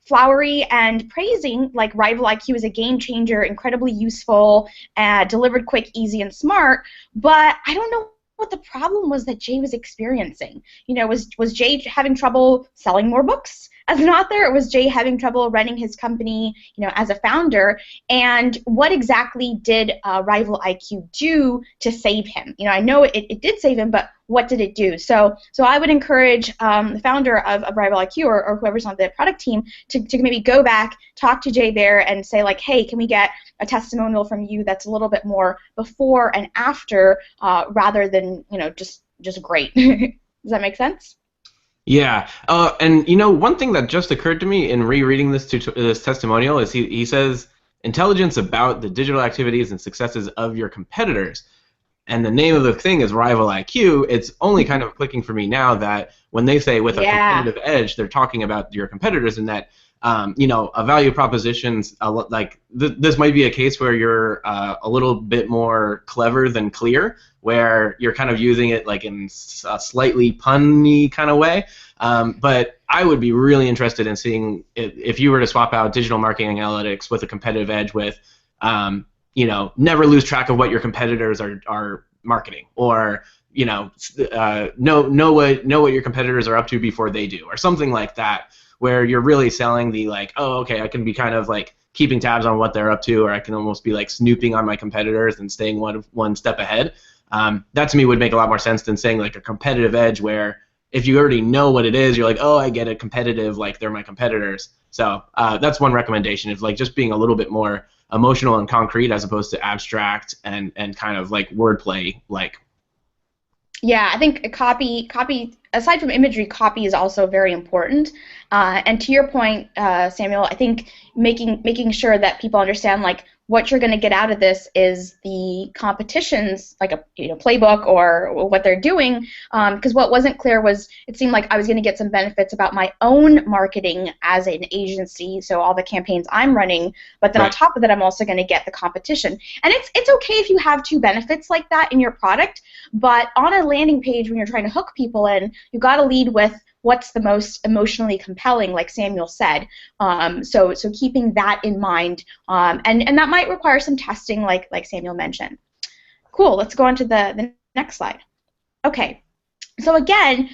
flowery and praising, like Rival IQ is a game changer, incredibly useful, delivered quick, easy, and smart, but I don't know what the problem was that Jay was experiencing. Was Jay having trouble selling more books as an author, or was Jay having trouble running his company, as a founder? And what exactly did Rival IQ do to save him? I know it did save him, but what did it do? So I would encourage the founder of Rival IQ or whoever's on the product team to maybe go back, talk to Jay there, and say, like, hey, can we get a testimonial from you that's a little bit more before and after, rather than just great. Does that make sense? Yeah, and one thing that just occurred to me in rereading this testimonial is he says intelligence about the digital activities and successes of your competitors, and the name of the thing is Rival IQ. It's only kind of clicking for me now that when they say with a competitive edge, they're talking about your competitors, and that a value proposition's like this might be a case where you're a little bit more clever than clear, where you're kind of using it like in a slightly punny kind of way. But I would be really interested in seeing if you were to swap out digital marketing analytics with a competitive edge with, never lose track of what your competitors are marketing, or know what your competitors are up to before they do, or something like that, where you're really selling the, like, oh, okay, I can be kind of like keeping tabs on what they're up to, or I can almost be like snooping on my competitors and staying one step ahead. That to me would make a lot more sense than saying like a competitive edge, where if you already know what it is, you're like, oh, I get it, competitive, like they're my competitors. So that's one recommendation, is like just being a little bit more emotional and concrete as opposed to abstract and kind of like wordplay like. Yeah, I think copy, aside from imagery, copy is also very important. And to your point, Samuel, I think making sure that people understand, like, what you're going to get out of this is the competition's, like, a playbook or what they're doing. Because what wasn't clear was, it seemed like I was going to get some benefits about my own marketing as an agency, so all the campaigns I'm running. But then on top of that, I'm also going to get the competition. And it's okay if you have two benefits like that in your product. But on a landing page, when you're trying to hook people in, you've got to lead with what's the most emotionally compelling, like Samuel said. So keeping that in mind, and that might require some testing, like Samuel mentioned. Cool. Let's go on to the next slide. Okay. So again,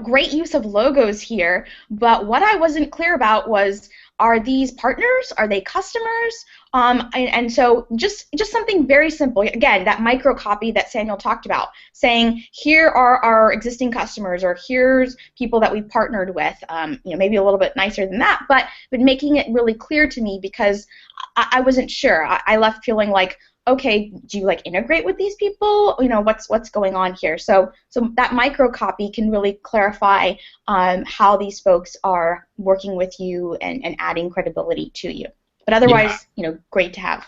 great use of logos here, but what I wasn't clear about was, are these partners? Are they customers? And so just something very simple. Again, that micro copy that Samuel talked about, saying here are our existing customers, or here's people that we've partnered with. Maybe a little bit nicer than that, but making it really clear to me, because I wasn't sure. I left feeling like, okay, do you integrate with these people? What's going on here? So that micro copy can really clarify how these folks are working with you and adding credibility to you. But otherwise, great to have.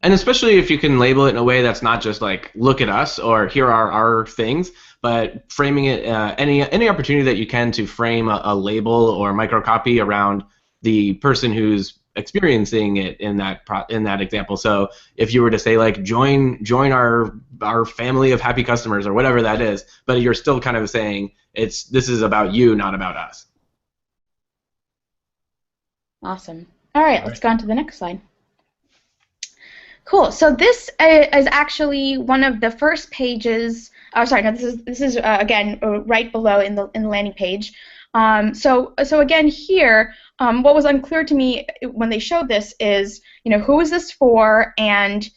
And especially if you can label it in a way that's not just like, look at us, or here are our things, but framing it, any opportunity that you can to frame a label or micro copy around the person who's experiencing it in that example. So if you were to say like join our family of happy customers or whatever that is, but you're still kind of saying this is about you, not about us. Awesome. All right, let's go on to the next slide. Cool. So this is actually one of the first pages. Oh, sorry. No, this is again right below in the landing page. So again here, what was unclear to me when they showed this is, who is this for, and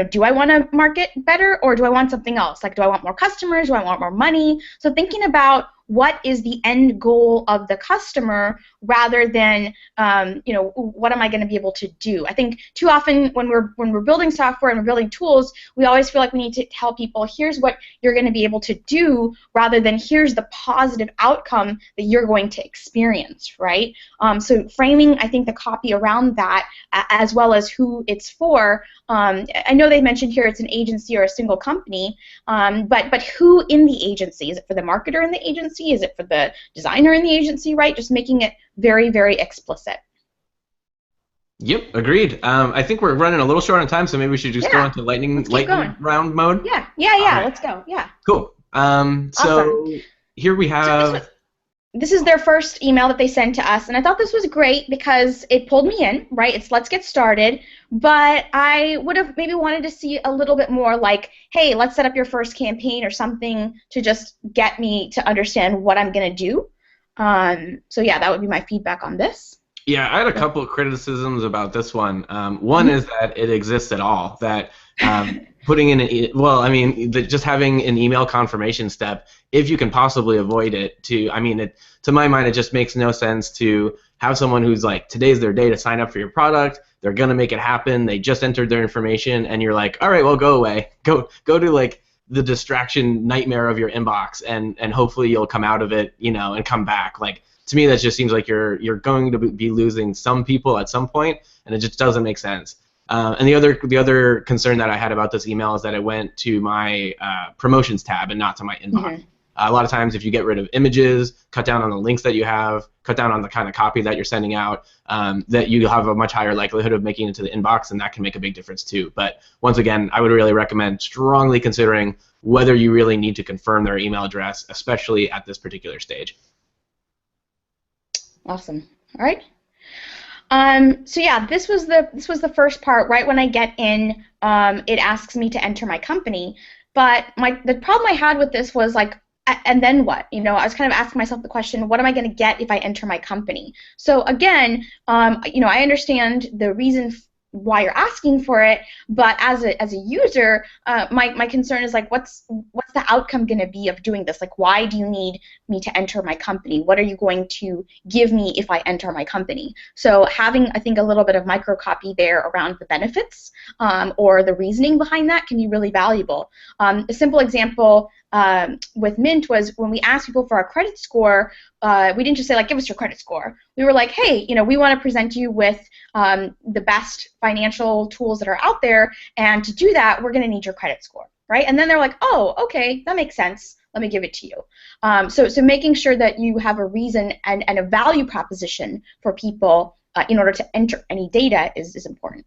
do I want to market better, or do I want something else? Like, do I want more customers? Do I want more money? So thinking about what is the end goal of the customer rather than what am I going to be able to do? I think too often when we're building software and we're building tools, we always feel like we need to tell people, here's what you're going to be able to do, rather than here's the positive outcome that you're going to experience, right? So framing, I think, the copy around that, as well as who it's for. I know they mentioned here it's an agency or a single company, but who in the agency? Is it for the marketer in the agency? Is it for the designer in the agency, right? Just making it very, very explicit. Yep, agreed. I think we're running a little short on time, so maybe we should just go into lightning round mode. Yeah, right. Let's go. Yeah. Cool. So here we have. So this is their first email that they sent to us, and I thought this was great because it pulled me in, right? It's let's get started, but I would have maybe wanted to see a little bit more like, hey, let's set up your first campaign or something to just get me to understand what I'm going to do. So yeah, that would be my feedback on this. Yeah, I had a couple of criticisms about this one. One is that it exists at all. That putting in just having an email confirmation step, if you can possibly avoid it. To my mind, it just makes no sense to have someone who's like, today's their day to sign up for your product. They're gonna make it happen. They just entered their information, and you're like, all right, well, go away. Go to like the distraction nightmare of your inbox, and hopefully you'll come out of it, and come back. Like, to me, that just seems like you're going to be losing some people at some point, and it just doesn't make sense. And the other concern that I had about this email is that it went to my promotions tab and not to my inbox. Mm-hmm. A lot of times, if you get rid of images, cut down on the links that you have, cut down on the kind of copy that you're sending out, that you have a much higher likelihood of making it to the inbox, and that can make a big difference too. But once again, I would really recommend strongly considering whether you really need to confirm their email address, especially at this particular stage. Awesome. All right. So yeah, this was the first part. Right when I get in, it asks me to enter my company. But the problem I had with this was like, and then what? I was kind of asking myself the question, what am I going to get if I enter my company? So again, I understand the reason why you're asking for it, but as a user, my concern is like, what's the outcome going to be of doing this? Like, why do you need me to enter my company? What are you going to give me if I enter my company? So having, I think, a little bit of microcopy there around the benefits or the reasoning behind that can be really valuable. A simple example with Mint was when we asked people for a credit score, we didn't just say, like, give us your credit score. We were like, hey, we want to present you with the best financial tools that are out there, and to do that, we're going to need your credit score, right? And then they're like, oh, okay, that makes sense. Let me give it to you. So making sure that you have a reason and a value proposition for people in order to enter any data is important.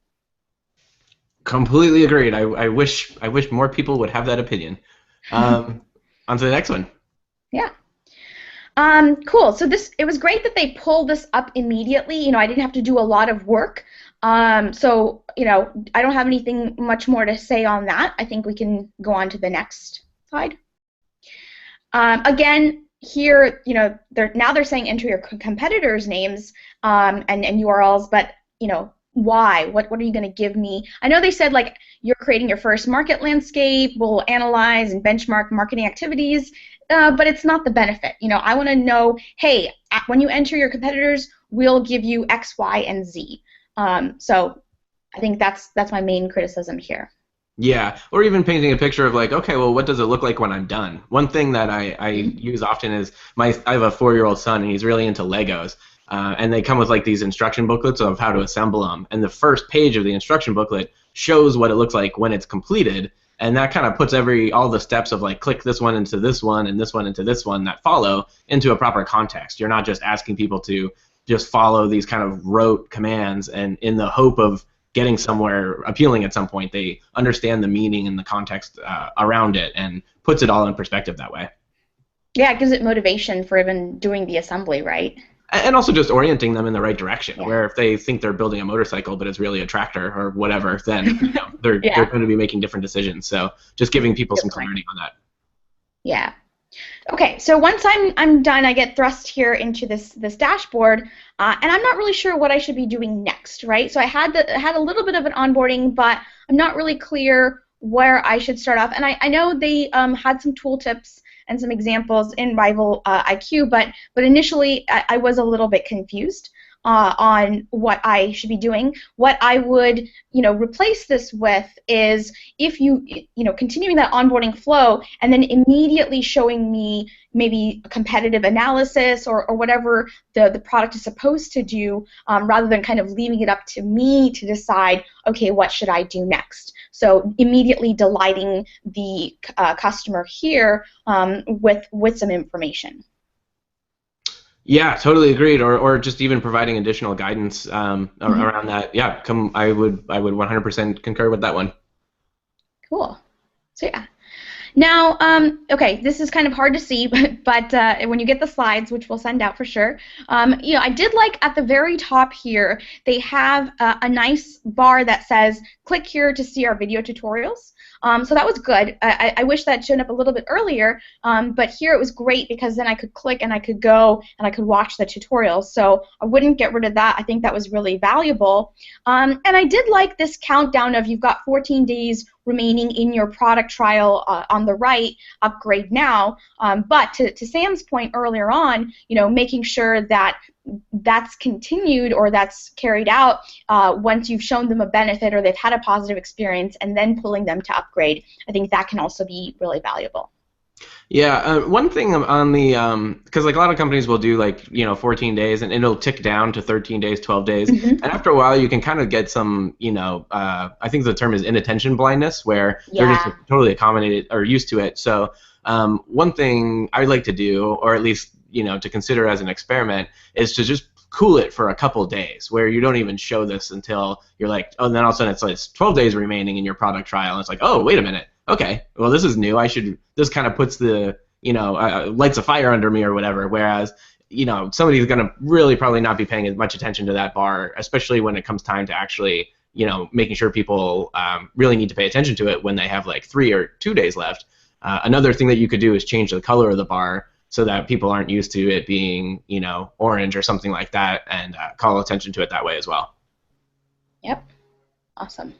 Completely agreed. I wish more people would have that opinion. On to the next one. Yeah. Cool. So it was great that they pulled this up immediately. I didn't have to do a lot of work. So I don't have anything much more to say on that. I think we can go on to the next slide. Again, here, they're saying enter your competitors' names and URLs, but why? What are you going to give me? I know they said, like, you're creating your first market landscape, we'll analyze and benchmark marketing activities, but it's not the benefit. I want to know, hey, when you enter your competitors, we'll give you X, Y, and Z. So I think that's my main criticism here. Yeah, or even painting a picture of like, okay, well, what does it look like when I'm done? One thing that I use often is I have a 4-year-old son, and he's really into Legos. And they come with like these instruction booklets of how to assemble them. And the first page of the instruction booklet shows what it looks like when it's completed, and that kind of puts all the steps of like click this one into this one and this one into this one that follow into a proper context. You're not just asking people to just follow these kind of rote commands, and in the hope of getting somewhere appealing at some point, they understand the meaning and the context around it, and puts it all in perspective that way. Yeah, it gives it motivation for even doing the assembly, right? And also just orienting them in the right direction, Yeah. where if they think they're building a motorcycle but it's really a tractor or whatever, then they're Yeah. going to be making different decisions. So just giving people some clarity on that. Yeah. Okay, so once I'm done, I get thrust here into this dashboard, and I'm not really sure what I should be doing next, right? So I had a little bit of an onboarding, but I'm not really clear where I should start off. And I know they had some tool tips and some examples in Rival IQ, but initially I was a little bit confused on what I should be doing. What I would, replace this with is if continuing that onboarding flow and then immediately showing me maybe a competitive analysis or whatever the product is supposed to do, rather than kind of leaving it up to me to decide, okay, what should I do next? So immediately delighting the customer here with some information. Yeah, totally agreed. Or just even providing additional guidance around that. Yeah, I would 100% concur with that one. Cool. So yeah. Now, okay, this is kind of hard to see, but when you get the slides, which we'll send out for sure, I did like at the very top here, they have a nice bar that says, click here to see our video tutorials. So that was good. I wish that showed up a little bit earlier, but here it was great because then I could click and I could go and I could watch the tutorials. So I wouldn't get rid of that. I think that was really valuable. And I did like this countdown of you've got 14 days remaining in your product trial on the right, upgrade now. But to Sam's point earlier on, making sure that that's continued or that's carried out once you've shown them a benefit or they've had a positive experience, and then pulling them to upgrade. I think that can also be really valuable. Yeah, one thing on the because like a lot of companies will do 14 days and it'll tick down to 13 days, 12 days, and after a while you can kind of get some I think the term is inattention blindness, where they're just totally accommodated or used to it. So one thing I like to do, or at least to consider as an experiment, is to just cool it for a couple days, where you don't even show this until you're like, oh, and then all of a sudden it's like 12 days remaining in your product trial, and it's like, oh, wait a minute. Okay, well, this is new. This kind of puts the, lights a fire under me or whatever. Whereas, somebody's going to really probably not be paying as much attention to that bar, especially when it comes time to actually, making sure people really need to pay attention to it when they have like 3 or 2 days left. Another thing that you could do is change the color of the bar so that people aren't used to it being, orange or something like that, and call attention to it that way as well. Yep. Awesome.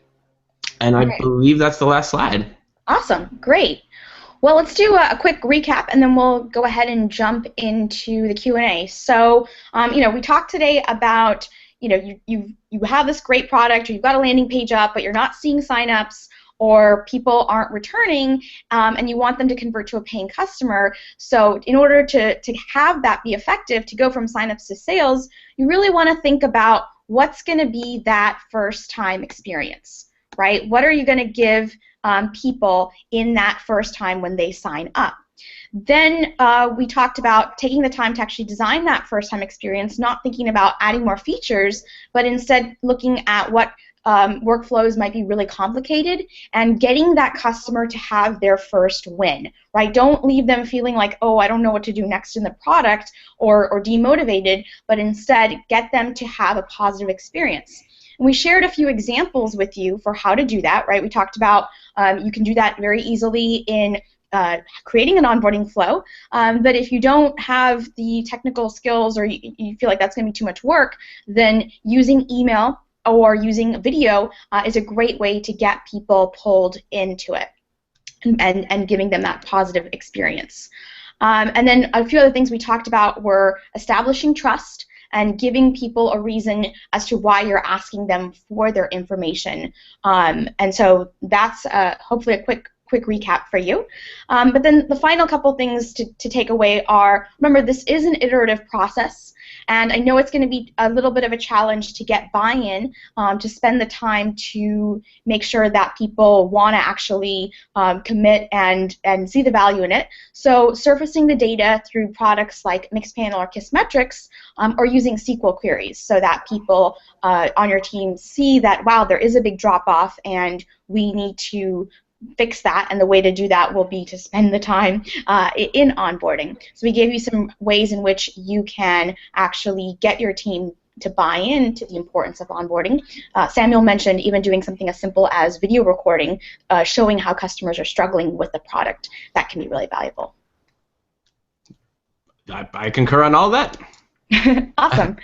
And I believe that's the last slide. Awesome, great. Well, let's do a quick recap, and then we'll go ahead and jump into the Q&A. So, we talked today about, you have this great product, or you've got a landing page up, but you're not seeing signups, or people aren't returning, and you want them to convert to a paying customer. So, in order to have that be effective, to go from signups to sales, you really want to think about what's going to be that first-time experience, right? What are you going to give people in that first time when they sign up? Then we talked about taking the time to actually design that first-time experience, not thinking about adding more features, but instead looking at what workflows might be really complicated and getting that customer to have their first win, right? Don't leave them feeling like, oh, I don't know what to do next in the product, or demotivated, but instead get them to have a positive experience. And we shared a few examples with you for how to do that, right? We talked about you can do that very easily in creating an onboarding flow, but if you don't have the technical skills, or you feel like that's going to be too much work, then using email or using video is a great way to get people pulled into it and giving them that positive experience. And then a few other things we talked about were establishing trust and giving people a reason as to why you're asking them for their information. And so that's hopefully a quick quick recap for you. But then the final couple things to take away are, remember, this is an iterative process. And I know it's going to be a little bit of a challenge to get buy-in, to spend the time to make sure that people want to actually commit and see the value in it. So surfacing the data through products like Mixpanel or Kissmetrics, or using SQL queries so that people on your team see that, wow, there is a big drop-off and we need to fix that, and the way to do that will be to spend the time in onboarding. So we gave you some ways in which you can actually get your team to buy into the importance of onboarding. Samuel mentioned even doing something as simple as video recording, showing how customers are struggling with the product. That can be really valuable. I concur on all that. Awesome.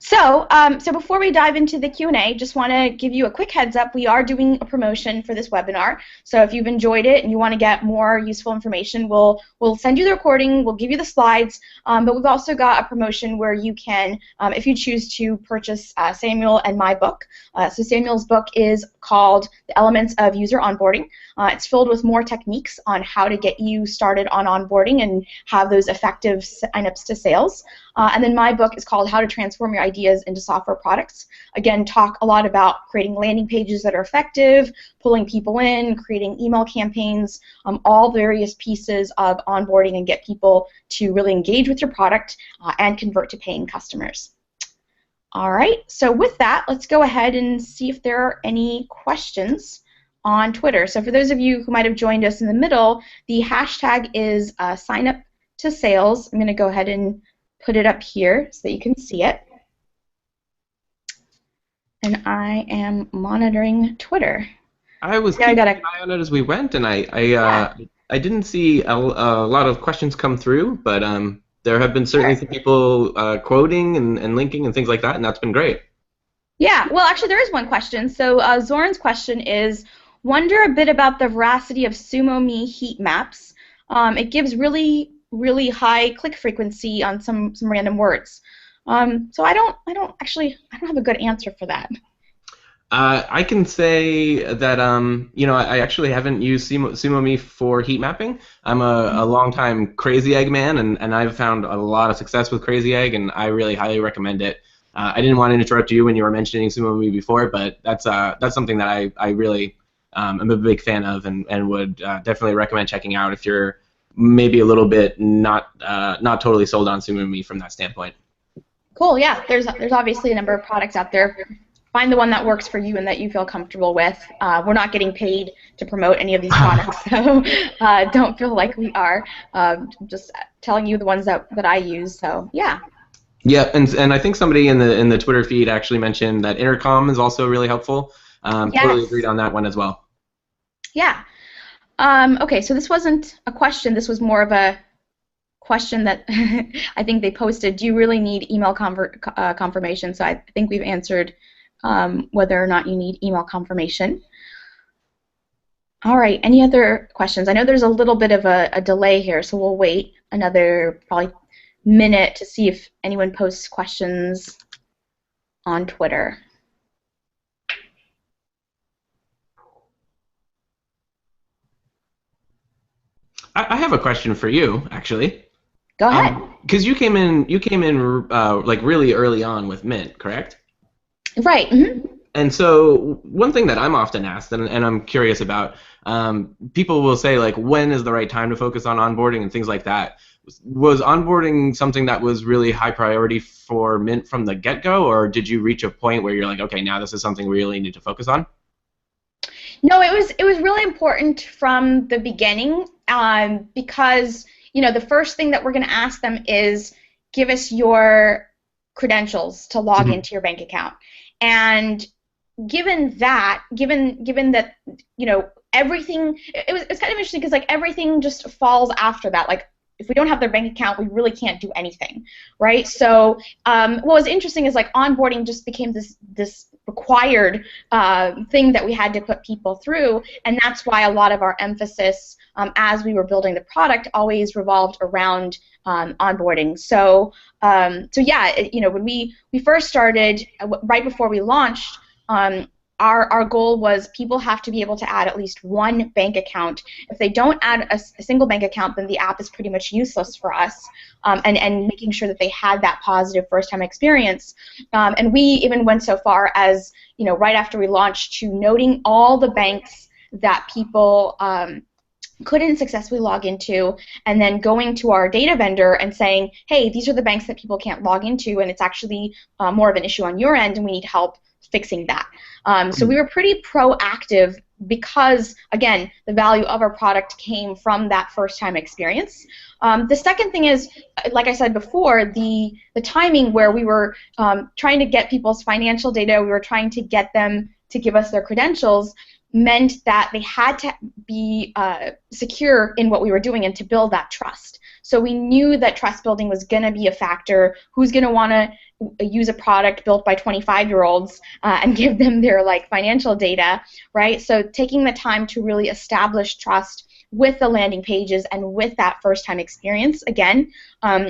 So, so before we dive into the Q&A, just want to give you a quick heads up. We are doing a promotion for this webinar. So if you've enjoyed it and you want to get more useful information, we'll send you the recording, we'll give you the slides, but we've also got a promotion where you can, if you choose to purchase Samuel and my book. So Samuel's book is called The Elements of User Onboarding. It's filled with more techniques on how to get you started on onboarding and have those effective signups to sales. And then my book is called How to Transform Your Ideas into Software Products. Again, talk a lot about creating landing pages that are effective, pulling people in, creating email campaigns, all various pieces of onboarding and get people to really engage with your product and convert to paying customers. All right, so with that, let's go ahead and see if there are any questions on Twitter. So for those of you who might have joined us in the middle, the hashtag is signup2sales. I'm going to go ahead and put it up here so that you can see it. And I am monitoring Twitter. I was keeping an eye on it as we went, and I didn't see a lot of questions come through, but there have been certainly some people quoting and linking and things like that, and that's been great. Yeah, well, actually, there is one question. So Zoran's question is, wonder a bit about the veracity of SumoMe heat maps. It gives really high click frequency on some random words. So I don't have a good answer for that. I can say that I actually haven't used SumoMe for heat mapping. I'm a longtime Crazy Egg man, and I've found a lot of success with Crazy Egg, and I really highly recommend it. I didn't want to interrupt you when you were mentioning SumoMe before, but that's something that I really am a big fan of, and would definitely recommend checking out if you're maybe a little bit not totally sold on SumoMe from that standpoint. Cool. Yeah. There's obviously a number of products out there. Find the one that works for you and that you feel comfortable with. We're not getting paid to promote any of these products, so don't feel like we are. Just telling you the ones that I use. So yeah. Yeah, and I think somebody in the Twitter feed actually mentioned that Intercom is also really helpful. Yes. Totally agreed on that one as well. Yeah. Okay, so this wasn't a question. This was more of a question that I think they posted. Do you really need email confirmation? So I think we've answered whether or not you need email confirmation. All right, any other questions? I know there's a little bit of a delay here, so we'll wait another probably minute to see if anyone posts questions on Twitter. I have a question for you, actually. Go ahead. Because you came in like really early on with Mint, correct? Right. Mm-hmm. And so one thing that I'm often asked, and I'm curious about, people will say, like, when is the right time to focus on onboarding and things like that. Was onboarding something that was really high priority for Mint from the get-go, or did you reach a point where you're like, okay, now this is something we really need to focus on? No, it was really important from the beginning, because the first thing that we're going to ask them is give us your credentials to log into your bank account. And given that everything, it's kind of interesting because like everything just falls after that. Like if we don't have their bank account, we really can't do anything, right? So what was interesting is like onboarding just became this required thing that we had to put people through, and that's why a lot of our emphasis as we were building the product always revolved around onboarding. So yeah, when we first started, right before we launched, our goal was people have to be able to add at least one bank account. If they don't add a single bank account, then the app is pretty much useless for us. And making sure that they had that positive first-time experience. And we even went so far as, right after we launched, to noting all the banks that people couldn't successfully log into, and then going to our data vendor and saying, hey, these are the banks that people can't log into, and it's actually more of an issue on your end, and we need help fixing that. So we were pretty proactive because, again, the value of our product came from that first-time experience. The second thing is, like I said before, the timing where we were trying to get people's financial data, we were trying to get them to give us their credentials, meant that they had to be secure in what we were doing and to build that trust. So we knew that trust building was going to be a factor. Who's going to want to use a product built by 25-year-olds and give them their financial data, right? So taking the time to really establish trust with the landing pages and with that first-time experience, again,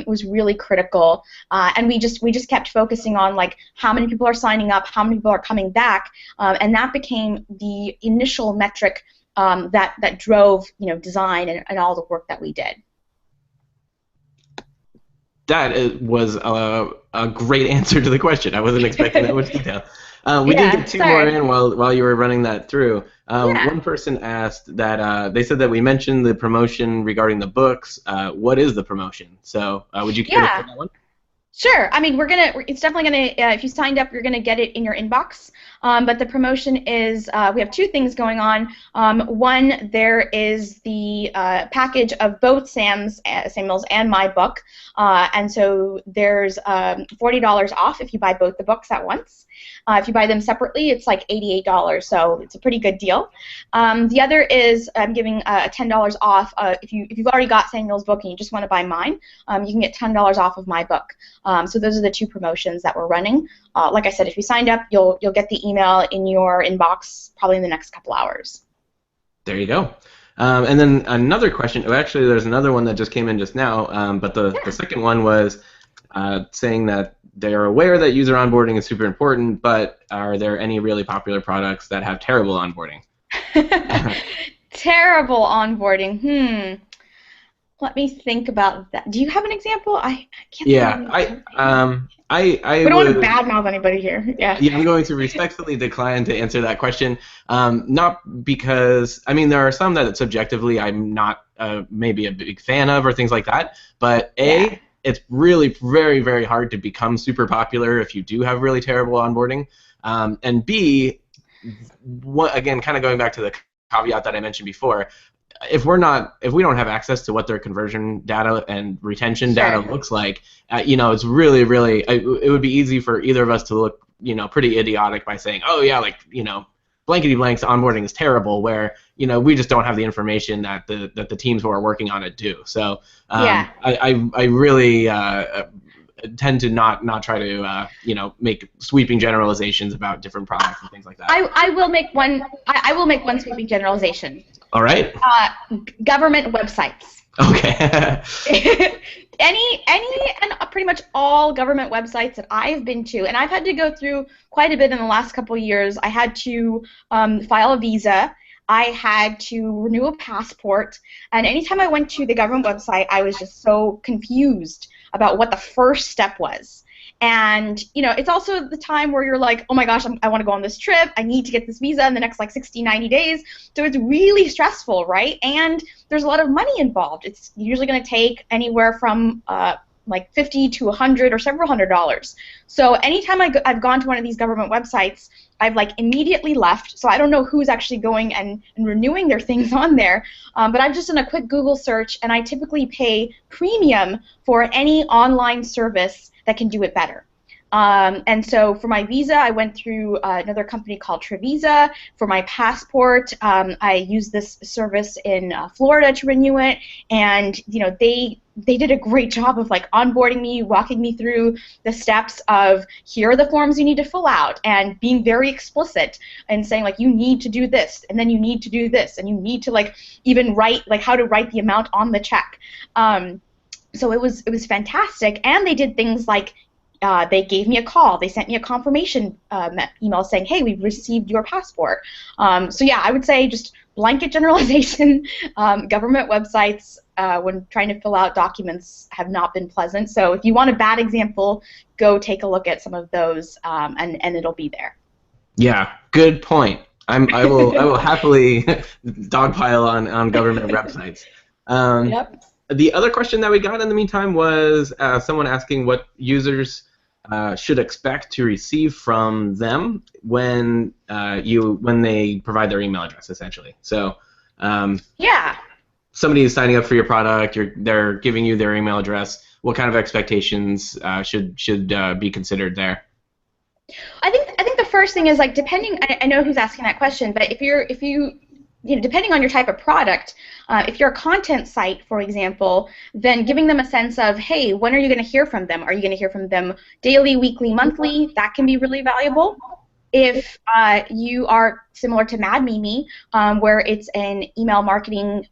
was really critical. And we just kept focusing on how many people are signing up, how many people are coming back, and that became the initial metric that drove design and all the work that we did. That was a great answer to the question. I wasn't expecting that much detail. We did get two more in while you were running that through. One person asked that they said that we mentioned the promotion regarding the books. What is the promotion? So would you care to take that one? Sure. I mean, it's definitely gonna. If you signed up, you're gonna get it in your inbox. But the promotion is we have two things going on. One, there is the package of both Samuel's and my book, and so there's $40 off if you buy both the books at once. If you buy them separately, it's like $88, so it's a pretty good deal. The other is I'm giving $10 off. If you've already got Samuel's book and you just want to buy mine, you can get $10 off of my book. So those are the two promotions that we're running. Like I said, if you signed up, you'll get the email in your inbox probably in the next couple hours. There you go. And then another question. Well, actually, there's another one that just came in just now. But the second one was saying that they are aware that user onboarding is super important, but are there any really popular products that have terrible onboarding? Terrible onboarding. Let me think about that. Do you have an example? I can't. Yeah, we don't want to badmouth anybody here. Yeah. Yeah, I'm going to respectfully decline to answer that question. Not because there are some that subjectively I'm not maybe a big fan of or things like that. But it's really very, very hard to become super popular if you do have really terrible onboarding. And B, again, kind of going back to the caveat that I mentioned before, if we don't have access to what their conversion data and retention data looks like, it's really, really, it would be easy for either of us to look, pretty idiotic by saying, oh yeah, blankety blank's onboarding is terrible, where we just don't have the information that the teams who are working on it do. So I really tend to not try to make sweeping generalizations about different products and things like that. I will make one. I will make one sweeping generalization. All right. Government websites. Okay. any and pretty much all government websites that I've been to, and I've had to go through quite a bit in the last couple of years. I had to file a visa. I had to renew a passport, and anytime I went to the government website, I was just so confused about what the first step was. And it's also the time where you're like, oh my gosh, I want to go on this trip. I need to get this visa in the next 60, 90 days. So it's really stressful, right? And there's a lot of money involved. It's usually going to take anywhere from $50 to $100 or several $100s. So anytime I've gone to one of these government websites, I've immediately left. So I don't know who's actually going and renewing their things on there. But I've just done a quick Google search, and I typically pay premium for any online service that can do it better. And so for my visa, I went through another company called Trivisa. For my passport, I used this service in Florida to renew it, and they did a great job of onboarding me, walking me through the steps of here are the forms you need to fill out, and being very explicit and saying you need to do this, and then you need to do this, and you need to even write how to write the amount on the check. So it was fantastic, and they did things like They gave me a call. They sent me a confirmation email saying, hey, we've received your passport. So yeah, I would say just blanket generalization. Government websites, when trying to fill out documents, have not been pleasant. So if you want a bad example, go take a look at some of those, and it'll be there. Yeah, good point. I will happily dogpile on government websites. Yep. The other question that we got in the meantime was someone asking what users should expect to receive from them when they provide their email address, essentially. So Yeah. somebody is signing up for your product, they're giving you their email address. What kind of expectations should be considered there? I think the first thing is like depending. I know who's asking that question, but if you depending on your type of product, if you're a content site, for example, then giving them a sense of, hey, when are you going to hear from them? Are you going to hear from them daily, weekly, monthly? That can be really valuable. If you are similar to Mad Mimi, where it's an email marketing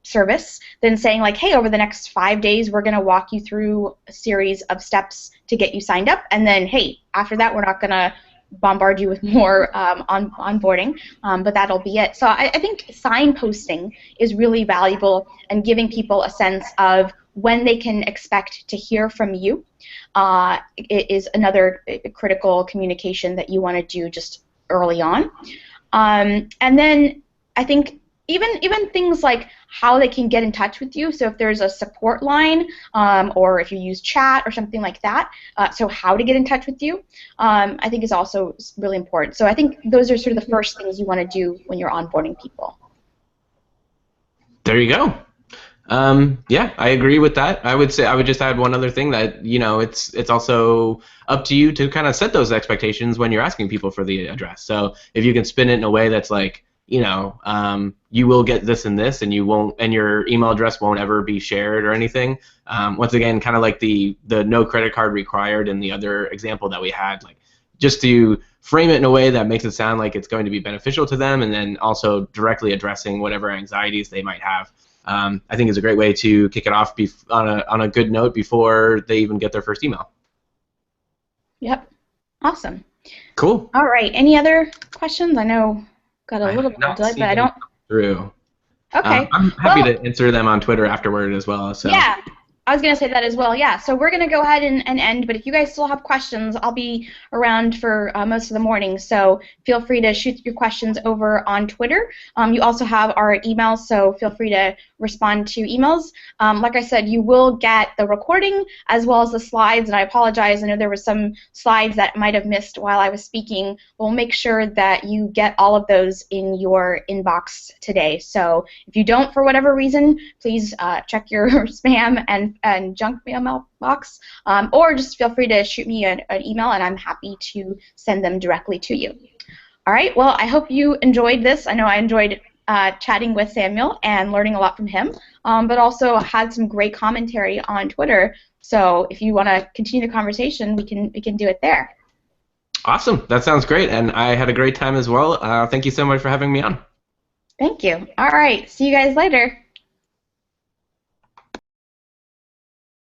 service, then saying like, hey, over the next 5 days, we're going to walk you through a series of steps to get you signed up, and then, hey, after that, we're not going to bombard you with more onboarding, but that'll be it. So I think signposting is really valuable, and giving people a sense of when they can expect to hear from you is another critical communication that you want to do just early on. And then I think even things like how they can get in touch with you. So if there's a support line, or if you use chat or something like that, so how to get in touch with you, I think is also really important. So I think those are sort of the first things you want to do when you're onboarding people. There you go. Yeah, I agree with that. I would just add one other thing that it's also up to you to kind of set those expectations when you're asking people for the address. So if you can spin it in a way that's like, you will get this and this, and your email address won't ever be shared or anything. Once again, kind of like the no credit card required in the other example that we had, like just to frame it in a way that makes it sound like it's going to be beneficial to them, and then also directly addressing whatever anxieties they might have. I think is a great way to kick it off on a good note before they even get their first email. Yep. Awesome. Cool. All right. Any other questions? I know got a little bit of delay, but I don't. Through. Okay. I'm happy to answer them on Twitter afterward as well. So. Yeah. I was going to say that as well, yeah. So we're going to go ahead and end, but if you guys still have questions, I'll be around for most of the morning, so feel free to shoot your questions over on Twitter. You also have our emails, so feel free to respond to emails. Like I said, you will get the recording as well as the slides, and I apologize, I know there were some slides that might have missed while I was speaking. We'll make sure that you get all of those in your inbox today. So if you don't, for whatever reason, please check your spam and junk mail box, or just feel free to shoot me an email, and I'm happy to send them directly to you. All right, well, I hope you enjoyed this. I know I enjoyed chatting with Samuel and learning a lot from him, but also had some great commentary on Twitter. So if you want to continue the conversation, we can do it there. Awesome, that sounds great, and I had a great time as well. Thank you so much for having me on. Thank you. All right, see you guys later.